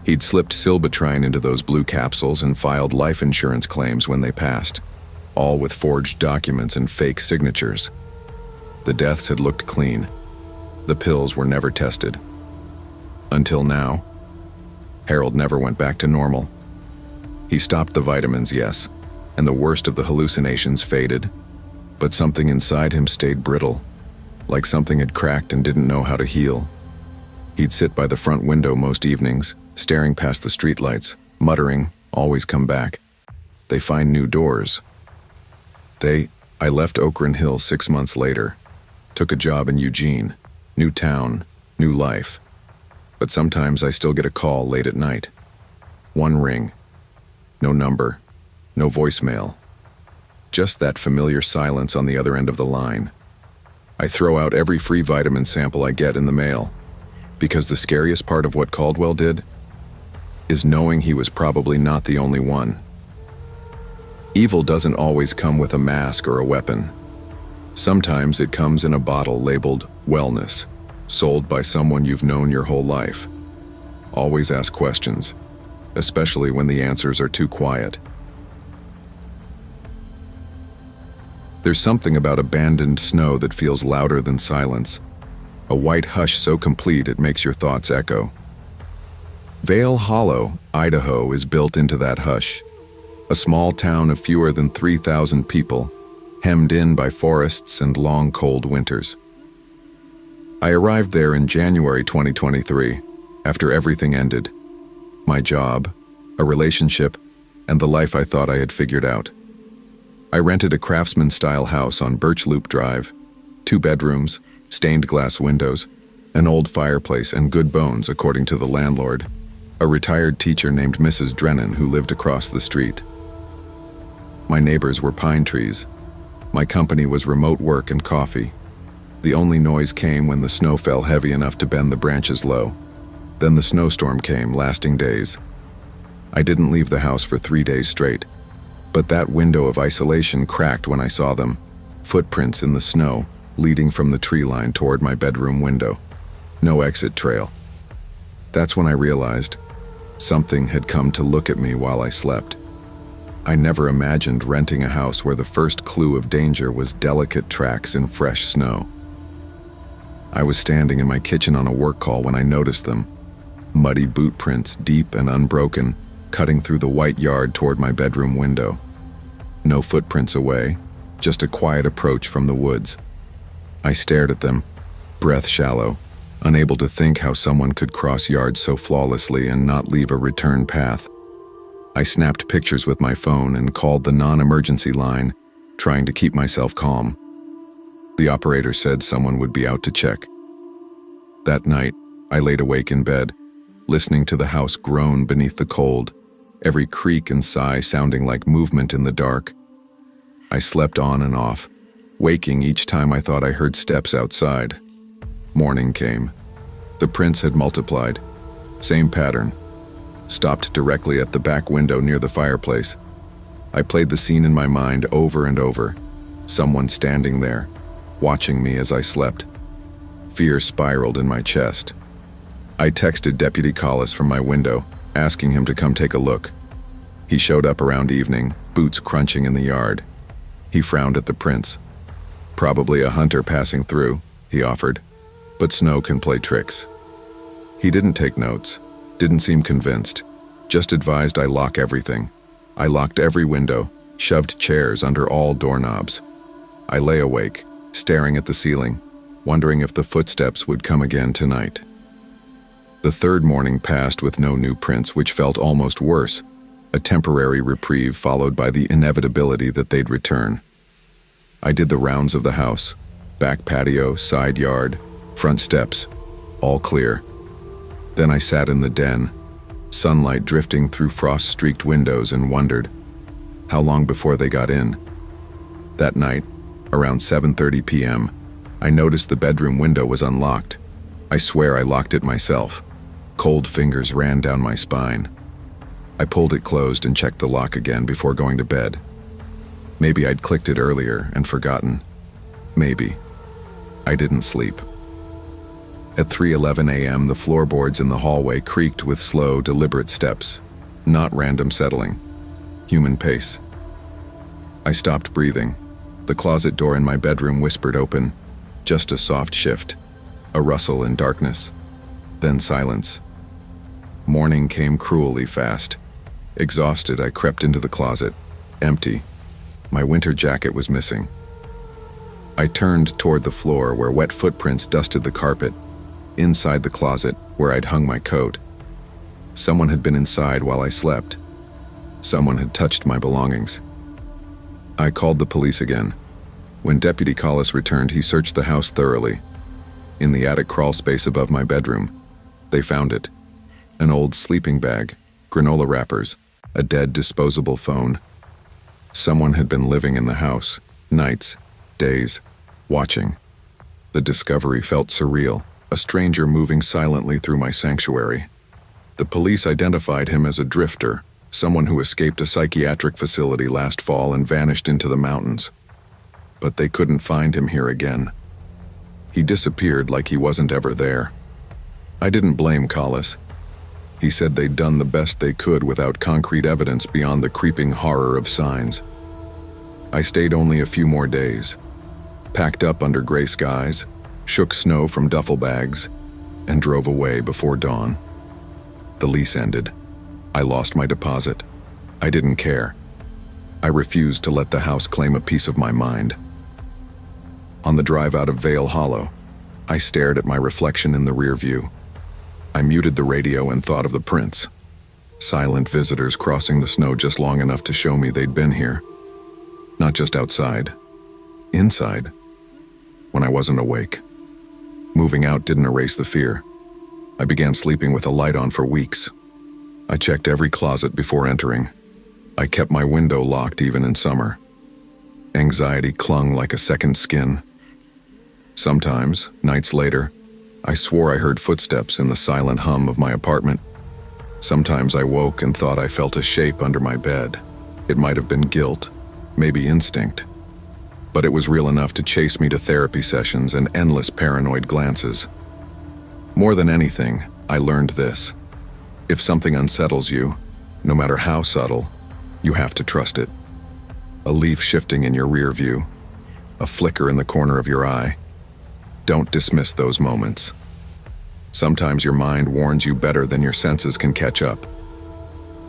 He'd slipped silbatrine into those blue capsules and filed life insurance claims when they passed, all with forged documents and fake signatures. The deaths had looked clean. The pills were never tested. Until now. Harold never went back to normal. He stopped the vitamins, yes, and the worst of the hallucinations faded, but something inside him stayed brittle, like something had cracked and didn't know how to heal. He'd sit by the front window most evenings, staring past the streetlights, muttering, "Always come back. They find new doors." I left Okran Hill 6 months later, took a job in Eugene, new town, new life. But sometimes I still get a call late at night. One ring. No number. No voicemail. Just that familiar silence on the other end of the line. I throw out every free vitamin sample I get in the mail, because the scariest part of what Caldwell did is knowing he was probably not the only one. Evil doesn't always come with a mask or a weapon. Sometimes it comes in a bottle labeled wellness, sold by someone you've known your whole life. Always ask questions, especially when the answers are too quiet. There's something about abandoned snow that feels louder than silence, a white hush so complete it makes your thoughts echo. Vale Hollow, Idaho, is built into that hush, a small town of fewer than 3,000 people, hemmed in by forests and long cold winters. I arrived there in January 2023, after everything ended. My job, a relationship, and the life I thought I had figured out. I rented a craftsman-style house on Birch Loop Drive, 2 bedrooms, stained glass windows, an old fireplace, and good bones, according to the landlord, a retired teacher named Mrs. Drennan who lived across the street. My neighbors were pine trees. My company was remote work and coffee. The only noise came when the snow fell heavy enough to bend the branches low. Then the snowstorm came, lasting days. I didn't leave the house for 3 days straight, but that window of isolation cracked when I saw them, footprints in the snow, leading from the tree line toward my bedroom window. No exit trail. That's when I realized something had come to look at me while I slept. I never imagined renting a house where the first clue of danger was delicate tracks in fresh snow. I was standing in my kitchen on a work call when I noticed them, muddy boot prints, deep and unbroken, cutting through the white yard toward my bedroom window. No footprints away, just a quiet approach from the woods. I stared at them, breath shallow, unable to think how someone could cross yards so flawlessly and not leave a return path. I snapped pictures with my phone and called the non-emergency line, trying to keep myself calm. The operator said someone would be out to check. That night, I laid awake in bed, listening to the house groan beneath the cold, every creak and sigh sounding like movement in the dark. I slept on and off, waking each time I thought I heard steps outside. Morning came. The prints had multiplied. Same pattern. Stopped directly at the back window near the fireplace. I played the scene in my mind over and over. Someone standing there, watching me as I slept. Fear spiraled in my chest. I texted Deputy Collis from my window, asking him to come take a look. He showed up around evening, boots crunching in the yard. He frowned at the prints. "Probably a hunter passing through," he offered, "but snow can play tricks." He didn't take notes, didn't seem convinced, just advised I lock everything. I locked every window, shoved chairs under all doorknobs. I lay awake, staring at the ceiling, wondering if the footsteps would come again tonight. The third morning passed with no new prints, which felt almost worse, a temporary reprieve followed by the inevitability that they'd return. I did the rounds of the house, back patio, side yard, front steps, all clear. Then I sat in the den, sunlight drifting through frost-streaked windows, and wondered, how long before they got in? That night, around 7:30 p.m., I noticed the bedroom window was unlocked. I swear I locked it myself. Cold fingers ran down my spine. I pulled it closed and checked the lock again before going to bed. Maybe I'd clicked it earlier and forgotten. Maybe. I didn't sleep. At 3:11 a.m., the floorboards in the hallway creaked with slow, deliberate steps, not random settling, human pace. I stopped breathing. The closet door in my bedroom whispered open, just a soft shift, a rustle in darkness, then silence. Morning came cruelly fast. Exhausted, I crept into the closet, empty. My winter jacket was missing. I turned toward the floor where wet footprints dusted the carpet, inside the closet where I'd hung my coat. Someone had been inside while I slept. Someone had touched my belongings. I called the police again. When Deputy Collis returned, he searched the house thoroughly. In the attic crawl space above my bedroom, they found it. An old sleeping bag, granola wrappers, a dead disposable phone. Someone had been living in the house, nights, days, watching. The discovery felt surreal, a stranger moving silently through my sanctuary. The police identified him as a drifter, someone who escaped a psychiatric facility last fall and vanished into the mountains. But they couldn't find him here again. He disappeared like he wasn't ever there. I didn't blame Collis. He said they'd done the best they could without concrete evidence beyond the creeping horror of signs. I stayed only a few more days, packed up under gray skies, shook snow from duffel bags, and drove away before dawn. The lease ended. I lost my deposit. I didn't care. I refused to let the house claim a piece of my mind. On the drive out of Vale Hollow, I stared at my reflection in the rearview. I muted the radio and thought of the prints. Silent visitors crossing the snow just long enough to show me they'd been here. Not just outside. Inside. When I wasn't awake. Moving out didn't erase the fear. I began sleeping with a light on for weeks. I checked every closet before entering. I kept my window locked even in summer. Anxiety clung like a second skin. Sometimes, nights later, I swore I heard footsteps in the silent hum of my apartment. Sometimes I woke and thought I felt a shape under my bed. It might have been guilt, maybe instinct. But it was real enough to chase me to therapy sessions and endless paranoid glances. More than anything, I learned this. If something unsettles you, no matter how subtle, you have to trust it. A leaf shifting in your rear view, a flicker in the corner of your eye. Don't dismiss those moments. Sometimes your mind warns you better than your senses can catch up.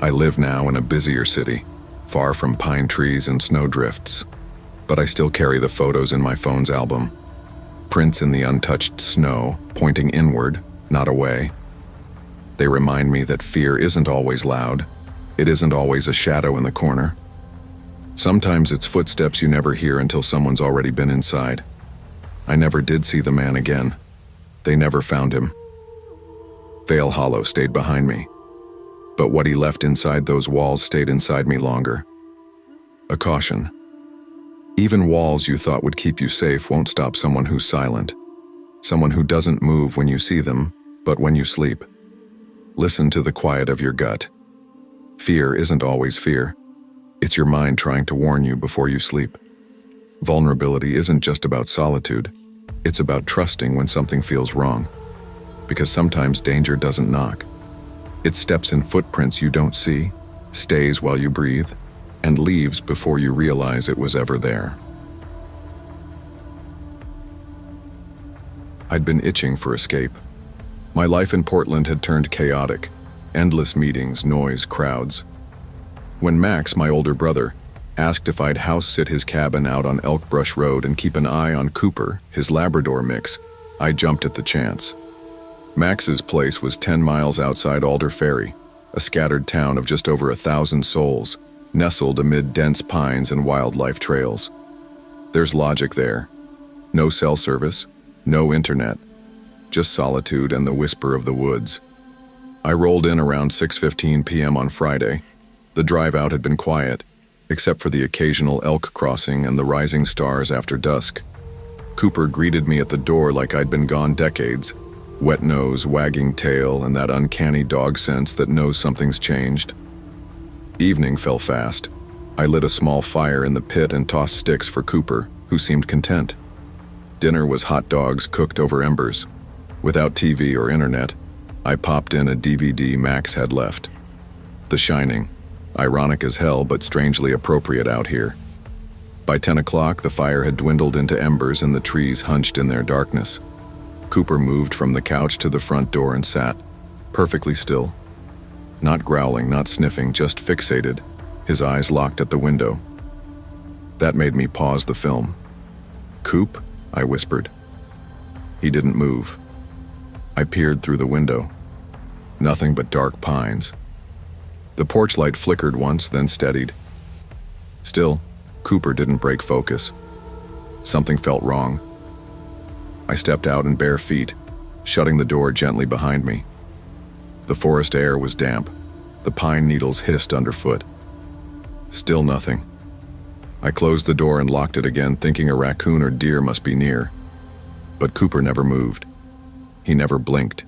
I live now in a busier city, far from pine trees and snowdrifts, but I still carry the photos in my phone's album. Prints in the untouched snow, pointing inward, not away. They remind me that fear isn't always loud. It isn't always a shadow in the corner. Sometimes it's footsteps you never hear until someone's already been inside. I never did see the man again. They never found him. Vale Hollow stayed behind me. But what he left inside those walls stayed inside me longer. A caution. Even walls you thought would keep you safe won't stop someone who's silent. Someone who doesn't move when you see them, but when you sleep. Listen to the quiet of your gut. Fear isn't always fear. It's your mind trying to warn you before you sleep. Vulnerability isn't just about solitude. It's about trusting when something feels wrong. Because sometimes danger doesn't knock. It steps in footprints you don't see, stays while you breathe, and leaves before you realize it was ever there. I'd been itching for escape. My life in Portland had turned chaotic. Endless meetings, noise, crowds. When Max, my older brother, asked if I'd house-sit his cabin out on Elk Brush Road and keep an eye on Cooper, his Labrador mix, I jumped at the chance. Max's place was 10 miles outside Alder Ferry, a scattered town of just over 1,000 souls, nestled amid dense pines and wildlife trails. There's logic there. No cell service, no internet, just solitude and the whisper of the woods. I rolled in around 6:15 p.m. on Friday. The drive out had been quiet, except for the occasional elk crossing and the rising stars after dusk. Cooper greeted me at the door like I'd been gone decades, wet nose, wagging tail, and that uncanny dog sense that knows something's changed. Evening fell fast. I lit a small fire in the pit and tossed sticks for Cooper, who seemed content. Dinner was hot dogs cooked over embers. Without TV or internet, I popped in a DVD Max had left. The Shining. Ironic as hell, but strangely appropriate out here. By 10 o'clock, the fire had dwindled into embers and the trees hunched in their darkness. Cooper moved from the couch to the front door and sat, perfectly still. Not growling, not sniffing, just fixated, his eyes locked at the window. That made me pause the film. "Coop?" I whispered. He didn't move. I peered through the window. Nothing but dark pines. The porch light flickered once, then steadied. Still, Cooper didn't break focus. Something felt wrong. I stepped out in bare feet, shutting the door gently behind me. The forest air was damp. The pine needles hissed underfoot. Still nothing. I closed the door and locked it again, thinking a raccoon or deer must be near. But Cooper never moved. He never blinked.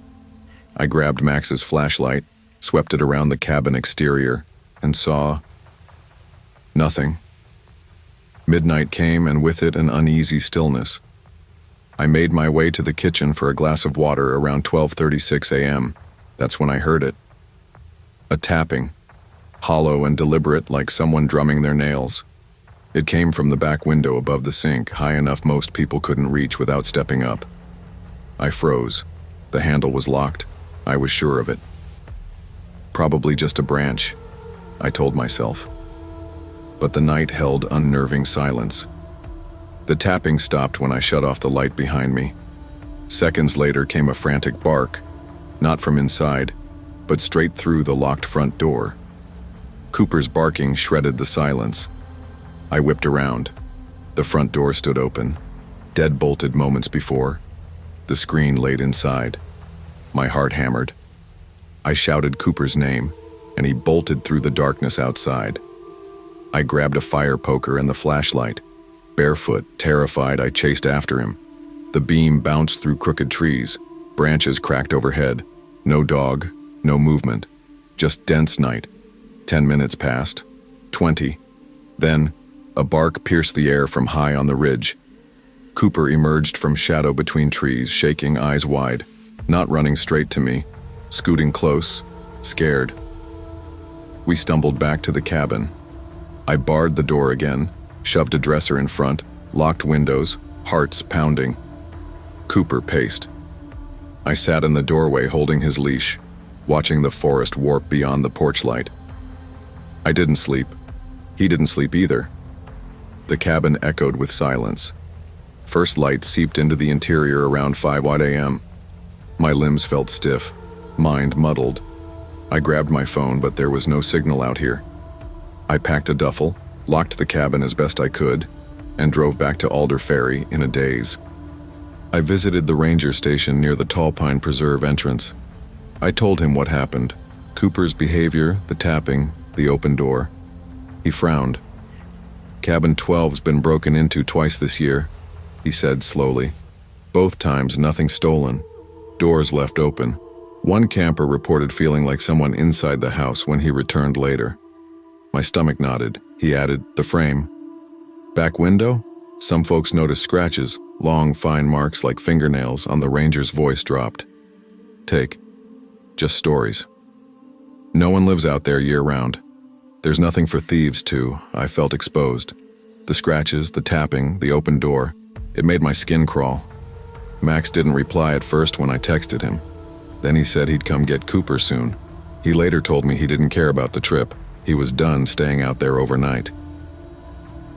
I grabbed Max's flashlight, swept it around the cabin exterior, and saw nothing. Midnight came, and with it an uneasy stillness. I made my way to the kitchen for a glass of water around 12:36 a.m. That's when I heard it. A tapping, hollow and deliberate, like someone drumming their nails. It came from the back window above the sink, high enough most people couldn't reach without stepping up. I froze. The handle was locked. I was sure of it. Probably just a branch, I told myself. But the night held unnerving silence. The tapping stopped when I shut off the light behind me. Seconds later came a frantic bark, not from inside, but straight through the locked front door. Cooper's barking shredded the silence. I whipped around. The front door stood open, dead-bolted moments before. The screen laid inside. My heart hammered. I shouted Cooper's name, and he bolted through the darkness outside. I grabbed a fire poker and the flashlight. Barefoot, terrified, I chased after him. The beam bounced through crooked trees. Branches cracked overhead. No dog, no movement. Just dense night. 10 minutes passed. 20. Then, a bark pierced the air from high on the ridge. Cooper emerged from shadow between trees, shaking, eyes wide, not running straight to me, scooting close, scared. We stumbled back to the cabin. I barred the door again, shoved a dresser in front, locked windows, hearts pounding. Cooper paced. I sat in the doorway holding his leash, watching the forest warp beyond the porch light. I didn't sleep. He didn't sleep either. The cabin echoed with silence. First light seeped into the interior around 5 a.m. My limbs felt stiff, mind muddled. I grabbed my phone, but there was no signal out here. I packed a duffel, locked the cabin as best I could, and drove back to Alder Ferry in a daze. I visited the ranger station near the Tall Pine Preserve entrance. I told him what happened. Cooper's behavior, the tapping, the open door. He frowned. "Cabin 12's been broken into twice this year," he said slowly. "Both times nothing stolen. Doors left open. One camper reported feeling like someone inside the house when he returned later." My stomach nodded. He added, "The frame. Back window? Some folks noticed scratches, long, fine marks like fingernails." On the ranger's voice dropped. "Take. Just stories. No one lives out there year-round. There's nothing for thieves to." I felt exposed. The scratches, the tapping, the open door. It made my skin crawl. Max didn't reply at first when I texted him. Then he said he'd come get Cooper soon. He later told me he didn't care about the trip. He was done staying out there overnight.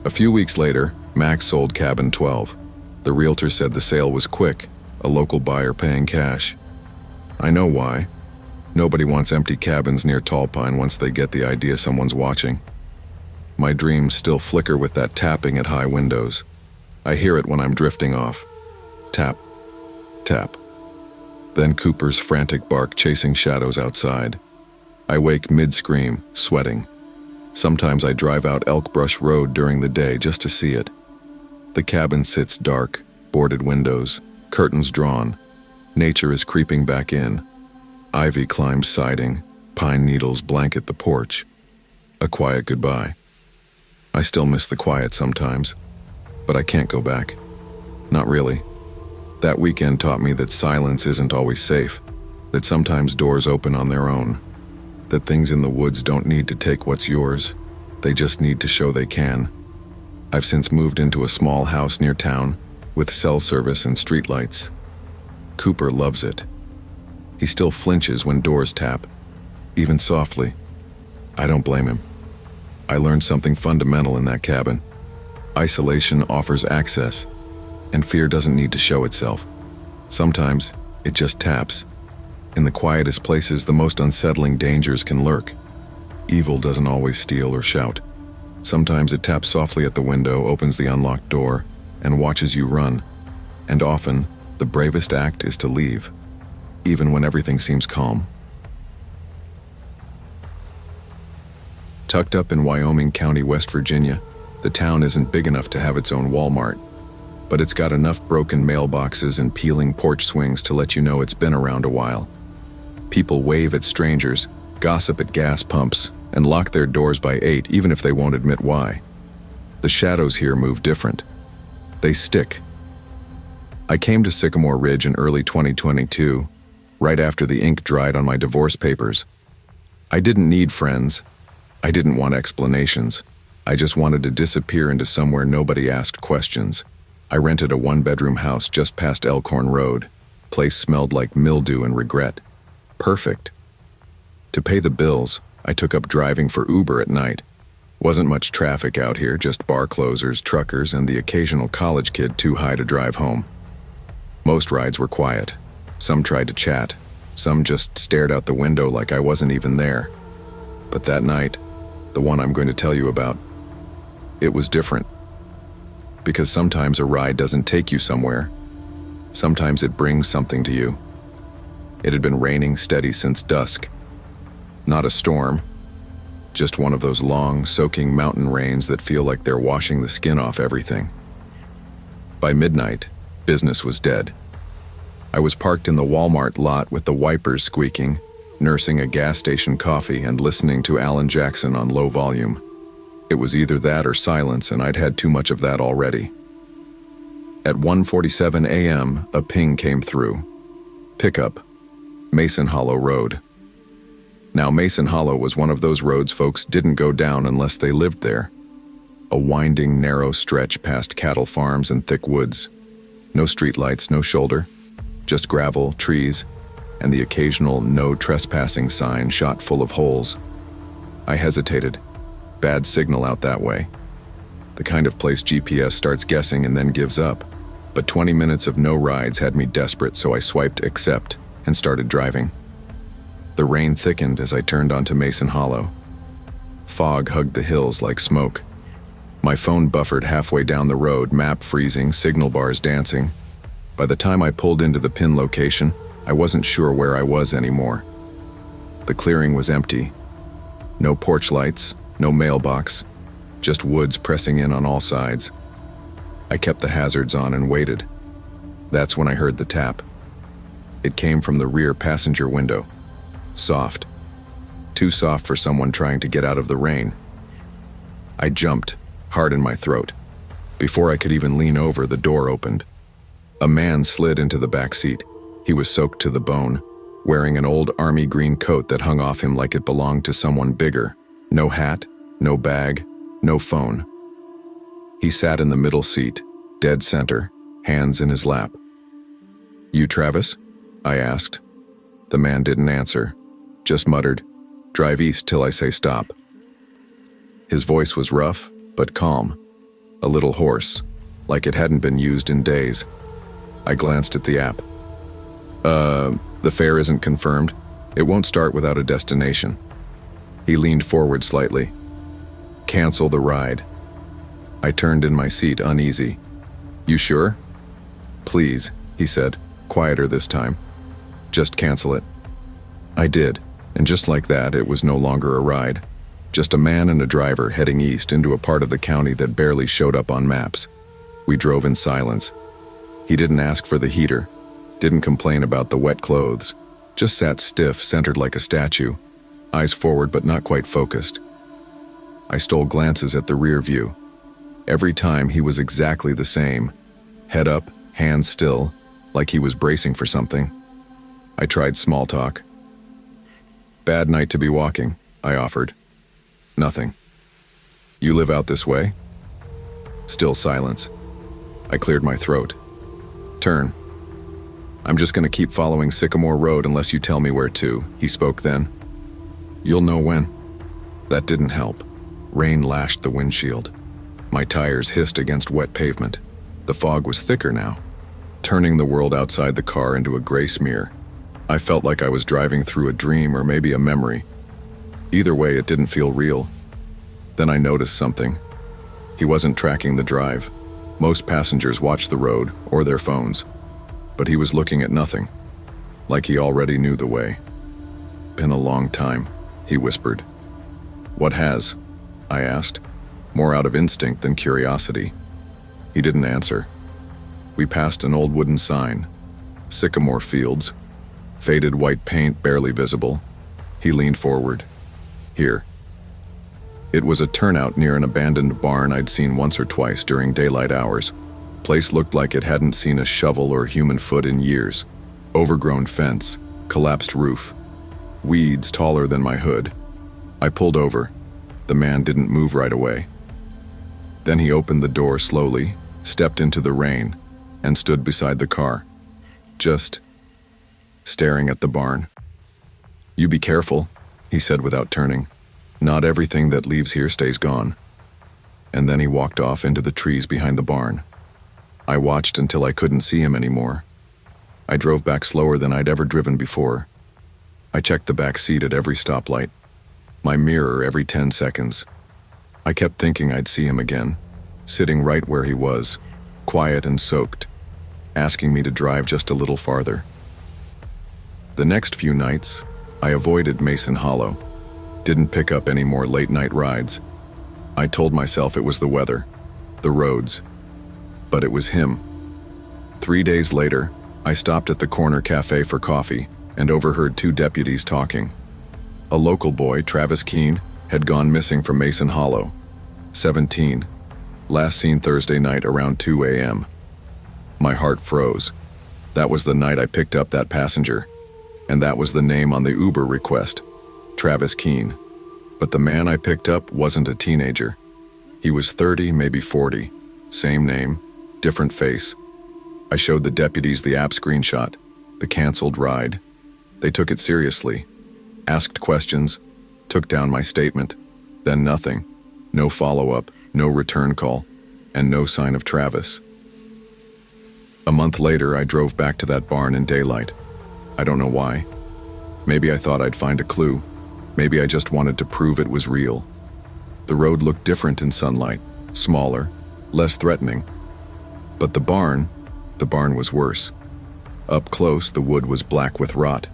A few weeks later, Max sold cabin 12. The realtor said the sale was quick, a local buyer paying cash. I know why. Nobody wants empty cabins near Tall Pine once they get the idea someone's watching. My dreams still flicker with that tapping at high windows. I hear it when I'm drifting off. Tap, tap. Then Cooper's frantic bark chasing shadows outside. I wake mid-scream, sweating. Sometimes I drive out Elk Brush Road during the day just to see it. The cabin sits dark, boarded windows, curtains drawn. Nature is creeping back in. Ivy climbs siding, pine needles blanket the porch. A quiet goodbye. I still miss the quiet sometimes, but I can't go back. Not really. That weekend taught me that silence isn't always safe, that sometimes doors open on their own, that things in the woods don't need to take what's yours, they just need to show they can. I've since moved into a small house near town, with cell service and streetlights. Cooper loves it. He still flinches when doors tap, even softly. I don't blame him. I learned something fundamental in that cabin. Isolation offers access, and fear doesn't need to show itself. Sometimes, it just taps. In the quietest places, the most unsettling dangers can lurk. Evil doesn't always steal or shout. Sometimes it taps softly at the window, opens the unlocked door, and watches you run. And often, the bravest act is to leave, even when everything seems calm. Tucked up in Wyoming County, West Virginia, the town isn't big enough to have its own Walmart, but it's got enough broken mailboxes and peeling porch swings to let you know it's been around a while. People wave at strangers, gossip at gas pumps, and lock their doors by 8 even if they won't admit why. The shadows here move different. They stick. I came to Sycamore Ridge in early 2022, right after the ink dried on my divorce papers. I didn't need friends. I didn't want explanations. I just wanted to disappear into somewhere nobody asked questions. I rented a one-bedroom house just past Elkhorn Road. Place smelled like mildew and regret. Perfect. To pay the bills, I took up driving for Uber at night. Wasn't much traffic out here, just bar closers, truckers, and the occasional college kid too high to drive home. Most rides were quiet. Some tried to chat. Some just stared out the window like I wasn't even there. But that night, the one I'm going to tell you about, it was different. Because sometimes a ride doesn't take you somewhere. Sometimes it brings something to you. It had been raining steady since dusk. Not a storm, just one of those long, soaking mountain rains that feel like they're washing the skin off everything. By midnight, business was dead. I was parked in the Walmart lot with the wipers squeaking, nursing a gas station coffee and listening to Alan Jackson on low volume. It was either that or silence, and I'd had too much of that already. At 1:47 a.m., a ping came through. Pickup, Mason Hollow Road. Now, Mason Hollow was one of those roads folks didn't go down unless they lived there. A winding, narrow stretch past cattle farms and thick woods. No streetlights, no shoulder, just gravel, trees, and the occasional no trespassing sign shot full of holes. I hesitated. Bad signal out that way. The kind of place GPS starts guessing and then gives up. But 20 minutes of no rides had me desperate, so I swiped accept and started driving. The rain thickened as I turned onto Mason Hollow. Fog hugged the hills like smoke. My phone buffered halfway down the road, map freezing, signal bars dancing. By the time I pulled into the pin location, I wasn't sure where I was anymore. The clearing was empty. No porch lights, no mailbox, just woods pressing in on all sides. I kept the hazards on and waited. That's when I heard the tap. It came from the rear passenger window. Soft. Too soft for someone trying to get out of the rain. I jumped, heart in my throat. Before I could even lean over, the door opened. A man slid into the back seat. He was soaked to the bone, wearing an old army green coat that hung off him like it belonged to someone bigger. No hat, no bag, no phone. He sat in the middle seat, dead center, hands in his lap. "You Travis?" I asked. The man didn't answer, just muttered, "Drive east till I say stop." His voice was rough, but calm, a little hoarse, like it hadn't been used in days. I glanced at the app. The fare isn't confirmed. It won't start without a destination." He leaned forward slightly. "Cancel the ride." I turned in my seat, uneasy. "You sure?" "Please," he said, quieter this time. "Just cancel it." I did, and just like that, it was no longer a ride. Just a man and a driver heading east into a part of the county that barely showed up on maps. We drove in silence. He didn't ask for the heater, didn't complain about the wet clothes, just sat stiff, centered like a statue, eyes forward but not quite focused. I stole glances at the rear view. Every time he was exactly the same, head up, hands still, like he was bracing for something. I tried small talk. "Bad night to be walking," I offered. Nothing. "You live out this way?" Still silence. I cleared my throat. "Turn." "I'm just gonna keep following Sycamore Road unless you tell me where to," he spoke then. "You'll know when." That didn't help. Rain lashed the windshield. My tires hissed against wet pavement. The fog was thicker now, turning the world outside the car into a gray smear. I felt like I was driving through a dream or maybe a memory. Either way, it didn't feel real. Then I noticed something. He wasn't tracking the drive. Most passengers watch the road or their phones, but he was looking at nothing, like he already knew the way. "Been a long time," he whispered. "What has?" I asked, more out of instinct than curiosity. He didn't answer. We passed an old wooden sign. Sycamore Fields. Faded white paint barely visible. He leaned forward. "Here." It was a turnout near an abandoned barn I'd seen once or twice during daylight hours. Place looked like it hadn't seen a shovel or human foot in years. Overgrown fence, collapsed roof, weeds taller than my hood. I pulled over. The man didn't move right away. Then he opened the door slowly, stepped into the rain, and stood beside the car, just staring at the barn. "You be careful," he said without turning. "Not everything that leaves here stays gone." And then he walked off into the trees behind the barn. I watched until I couldn't see him anymore. I drove back slower than I'd ever driven before. I checked the back seat at every stoplight, my mirror every 10 seconds. I kept thinking I'd see him again, sitting right where he was, quiet and soaked, asking me to drive just a little farther. The next few nights, I avoided Mason Hollow, didn't pick up any more late-night rides. I told myself it was the weather, the roads, but it was him. 3 days later, I stopped at the corner cafe for coffee and overheard 2 deputies talking. A local boy, Travis Keene, had gone missing from Mason Hollow, 17, last seen Thursday night around 2 a.m. My heart froze. That was the night I picked up that passenger, and that was the name on the Uber request, Travis Keene. But the man I picked up wasn't a teenager. He was 30, maybe 40, same name, different face. I showed the deputies the app screenshot, the canceled ride. They took it seriously, asked questions, took down my statement, then nothing. No follow-up, no return call, and no sign of Travis. A month later, I drove back to that barn in daylight. I don't know why. Maybe I thought I'd find a clue. Maybe I just wanted to prove it was real. The road looked different in sunlight, smaller, less threatening. But the barn was worse. Up close, the wood was black with rot.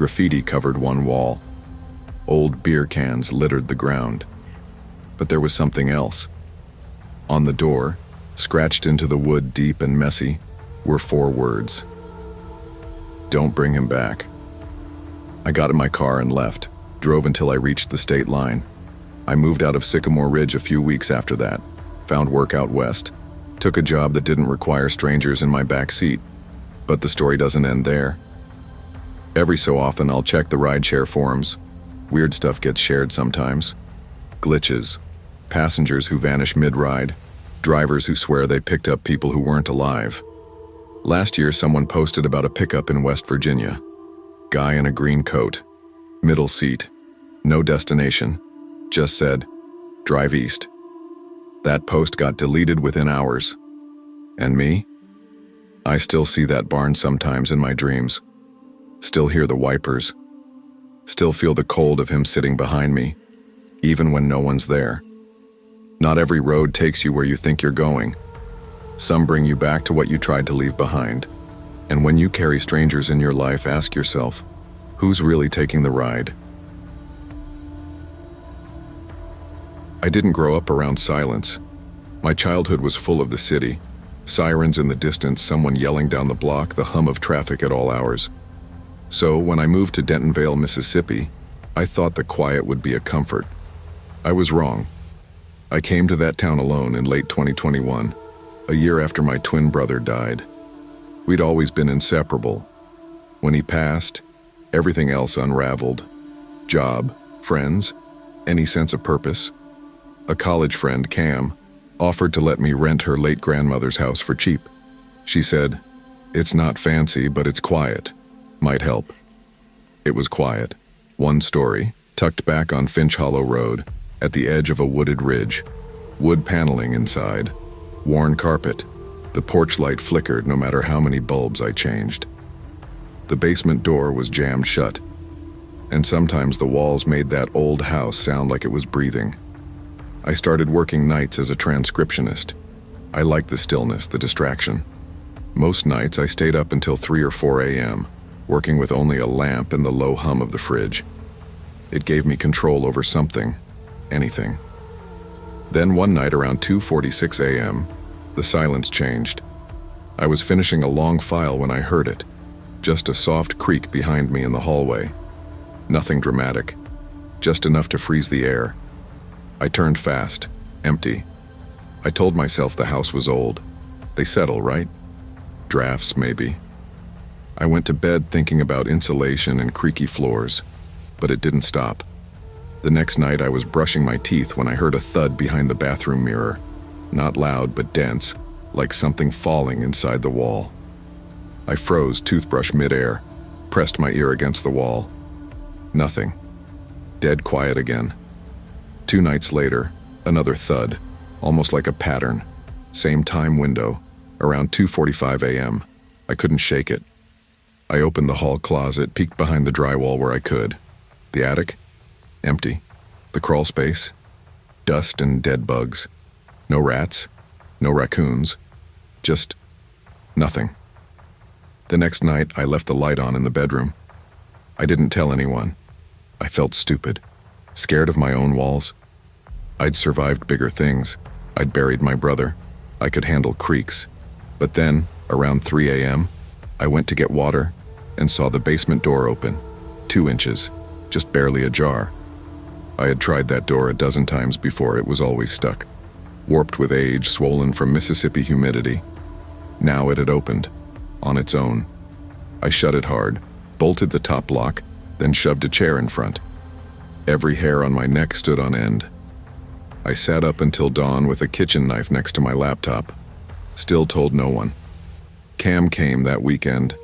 Graffiti covered one wall. Old beer cans littered the ground. But there was something else. On the door, scratched into the wood deep and messy, were 4 words. Don't bring him back. I got in my car and left, drove until I reached the state line. I moved out of Sycamore Ridge a few weeks after that, found work out west, took a job that didn't require strangers in my back seat. But the story doesn't end there. Every so often I'll check the rideshare forums. Weird stuff gets shared sometimes. Glitches, passengers who vanish mid-ride, drivers who swear they picked up people who weren't alive. Last year someone posted about a pickup in West Virginia. Guy in a green coat, middle seat, no destination, just said, drive east. That post got deleted within hours. And me? I still see that barn sometimes in my dreams. Still hear the wipers. Still feel the cold of him sitting behind me, even when no one's there. Not every road takes you where you think you're going. Some bring you back to what you tried to leave behind. And when you carry strangers in your life, ask yourself, who's really taking the ride? I didn't grow up around silence. My childhood was full of the city. Sirens in the distance, someone yelling down the block, the hum of traffic at all hours. So when I moved to Dentonvale, Mississippi, I thought the quiet would be a comfort. I was wrong. I came to that town alone in late 2021, a year after my twin brother died. We'd always been inseparable. When he passed, everything else unraveled. Job, friends, any sense of purpose. A college friend, Cam, offered to let me rent her late grandmother's house for cheap. She said, "It's not fancy, but it's quiet. Might help." It was quiet. 1 story, tucked back on Finch Hollow Road, at the edge of a wooded ridge. Wood paneling inside. Worn carpet. The porch light flickered no matter how many bulbs I changed. The basement door was jammed shut. And sometimes the walls made that old house sound like it was breathing. I started working nights as a transcriptionist. I liked the stillness, the distraction. Most nights I stayed up until 3 or 4 a.m., working with only a lamp and the low hum of the fridge. It gave me control over something, anything. Then one night around 2:46 a.m., the silence changed. I was finishing a long file when I heard it, just a soft creak behind me in the hallway. Nothing dramatic, just enough to freeze the air. I turned fast, empty. I told myself the house was old. They settle, right? Drafts, maybe. I went to bed thinking about insulation and creaky floors, but it didn't stop. The next night I was brushing my teeth when I heard a thud behind the bathroom mirror. Not loud, but dense, like something falling inside the wall. I froze, toothbrush midair, pressed my ear against the wall. Nothing. Dead quiet again. 2 nights later, another thud, almost like a pattern. Same time window, around 2:45 a.m. I couldn't shake it. I opened the hall closet, peeked behind the drywall where I could. The attic? Empty. The crawl space? Dust and dead bugs. No rats, no raccoons, just nothing. The next night, I left the light on in the bedroom. I didn't tell anyone. I felt stupid, scared of my own walls. I'd survived bigger things. I'd buried my brother. I could handle creaks. But then, around 3 a.m., I went to get water and saw the basement door open, 2 inches, just barely ajar. I had tried that door a dozen times before. It was always stuck, warped with age, swollen from Mississippi humidity. Now it had opened, on its own. I shut it hard, bolted the top lock, then shoved a chair in front. Every hair on my neck stood on end. I sat up until dawn with a kitchen knife next to my laptop. Still told no one. Cam came that weekend.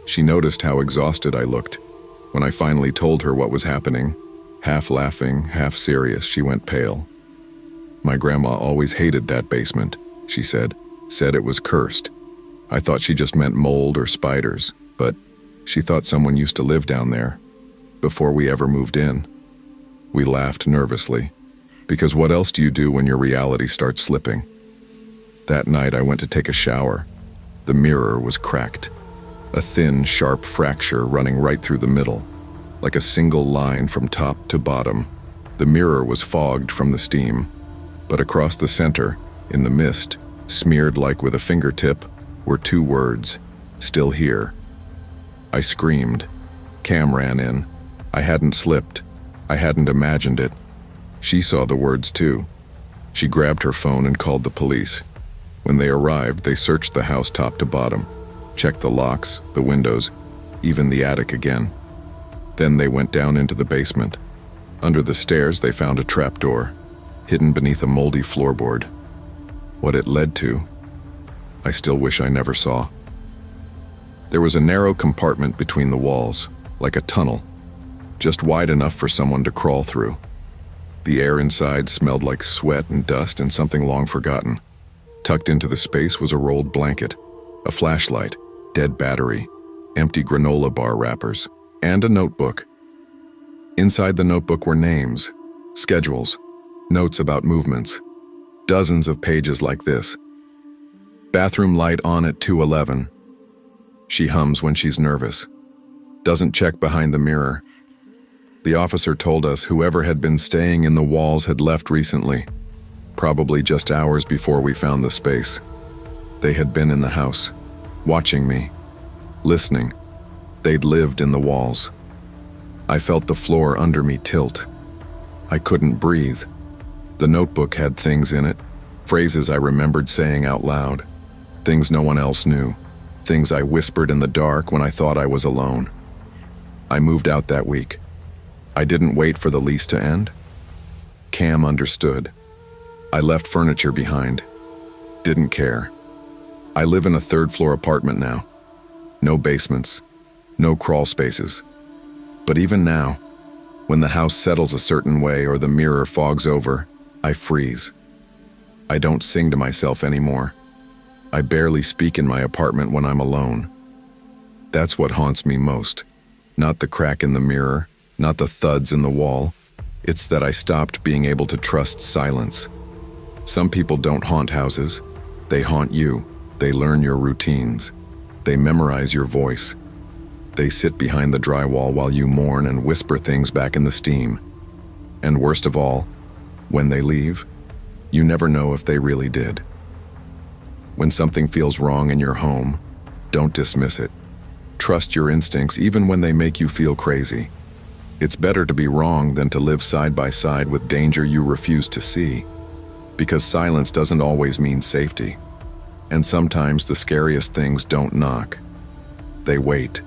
She noticed how exhausted I looked. When I finally told her what was happening, half laughing, half serious, she went pale. My grandma always hated that basement, she said it was cursed. I thought she just meant mold or spiders, but she thought someone used to live down there, before we ever moved in. We laughed nervously, because what else do you do when your reality starts slipping? That night I went to take a shower. The mirror was cracked, a thin, sharp fracture running right through the middle. like a single line from top to bottom. The mirror was fogged from the steam, but across the center, in the mist, smeared like with a fingertip, were 2 words, "Still here." I screamed. Cam ran in. I hadn't slipped. I hadn't imagined it. She saw the words too. She grabbed her phone and called the police. When they arrived, they searched the house top to bottom, checked the locks, the windows, even the attic again. Then they went down into the basement. Under the stairs, they found a trapdoor, hidden beneath a moldy floorboard. What it led to, I still wish I never saw. There was a narrow compartment between the walls, like a tunnel, just wide enough for someone to crawl through. The air inside smelled like sweat and dust and something long forgotten. Tucked into the space was a rolled blanket, a flashlight, dead battery, empty granola bar wrappers, and a notebook. Inside the notebook were names, schedules, notes about movements, dozens of pages like this. Bathroom light on at 2:11. She hums when she's nervous. Doesn't check behind the mirror. The officer told us whoever had been staying in the walls had left recently, probably just hours before we found the space. They had been in the house, watching me, listening. They'd lived in the walls. I felt the floor under me tilt. I couldn't breathe. The notebook had things in it, phrases I remembered saying out loud, things no one else knew, things I whispered in the dark when I thought I was alone. I moved out that week. I didn't wait for the lease to end. Cam understood. I left furniture behind. Didn't care. I live in a 3rd-floor apartment now. No basements, no crawl spaces. But even now, when the house settles a certain way or the mirror fogs over, I freeze. I don't sing to myself anymore. I barely speak in my apartment when I'm alone. That's what haunts me most. Not the crack in the mirror, not the thuds in the wall. It's that I stopped being able to trust silence. Some people don't haunt houses. They haunt you. They learn your routines. They memorize your voice. They sit behind the drywall while you mourn and whisper things back in the steam. And worst of all, when they leave, you never know if they really did. When something feels wrong in your home, don't dismiss it. Trust your instincts even when they make you feel crazy. It's better to be wrong than to live side by side with danger you refuse to see. Because silence doesn't always mean safety. And sometimes the scariest things don't knock. They wait.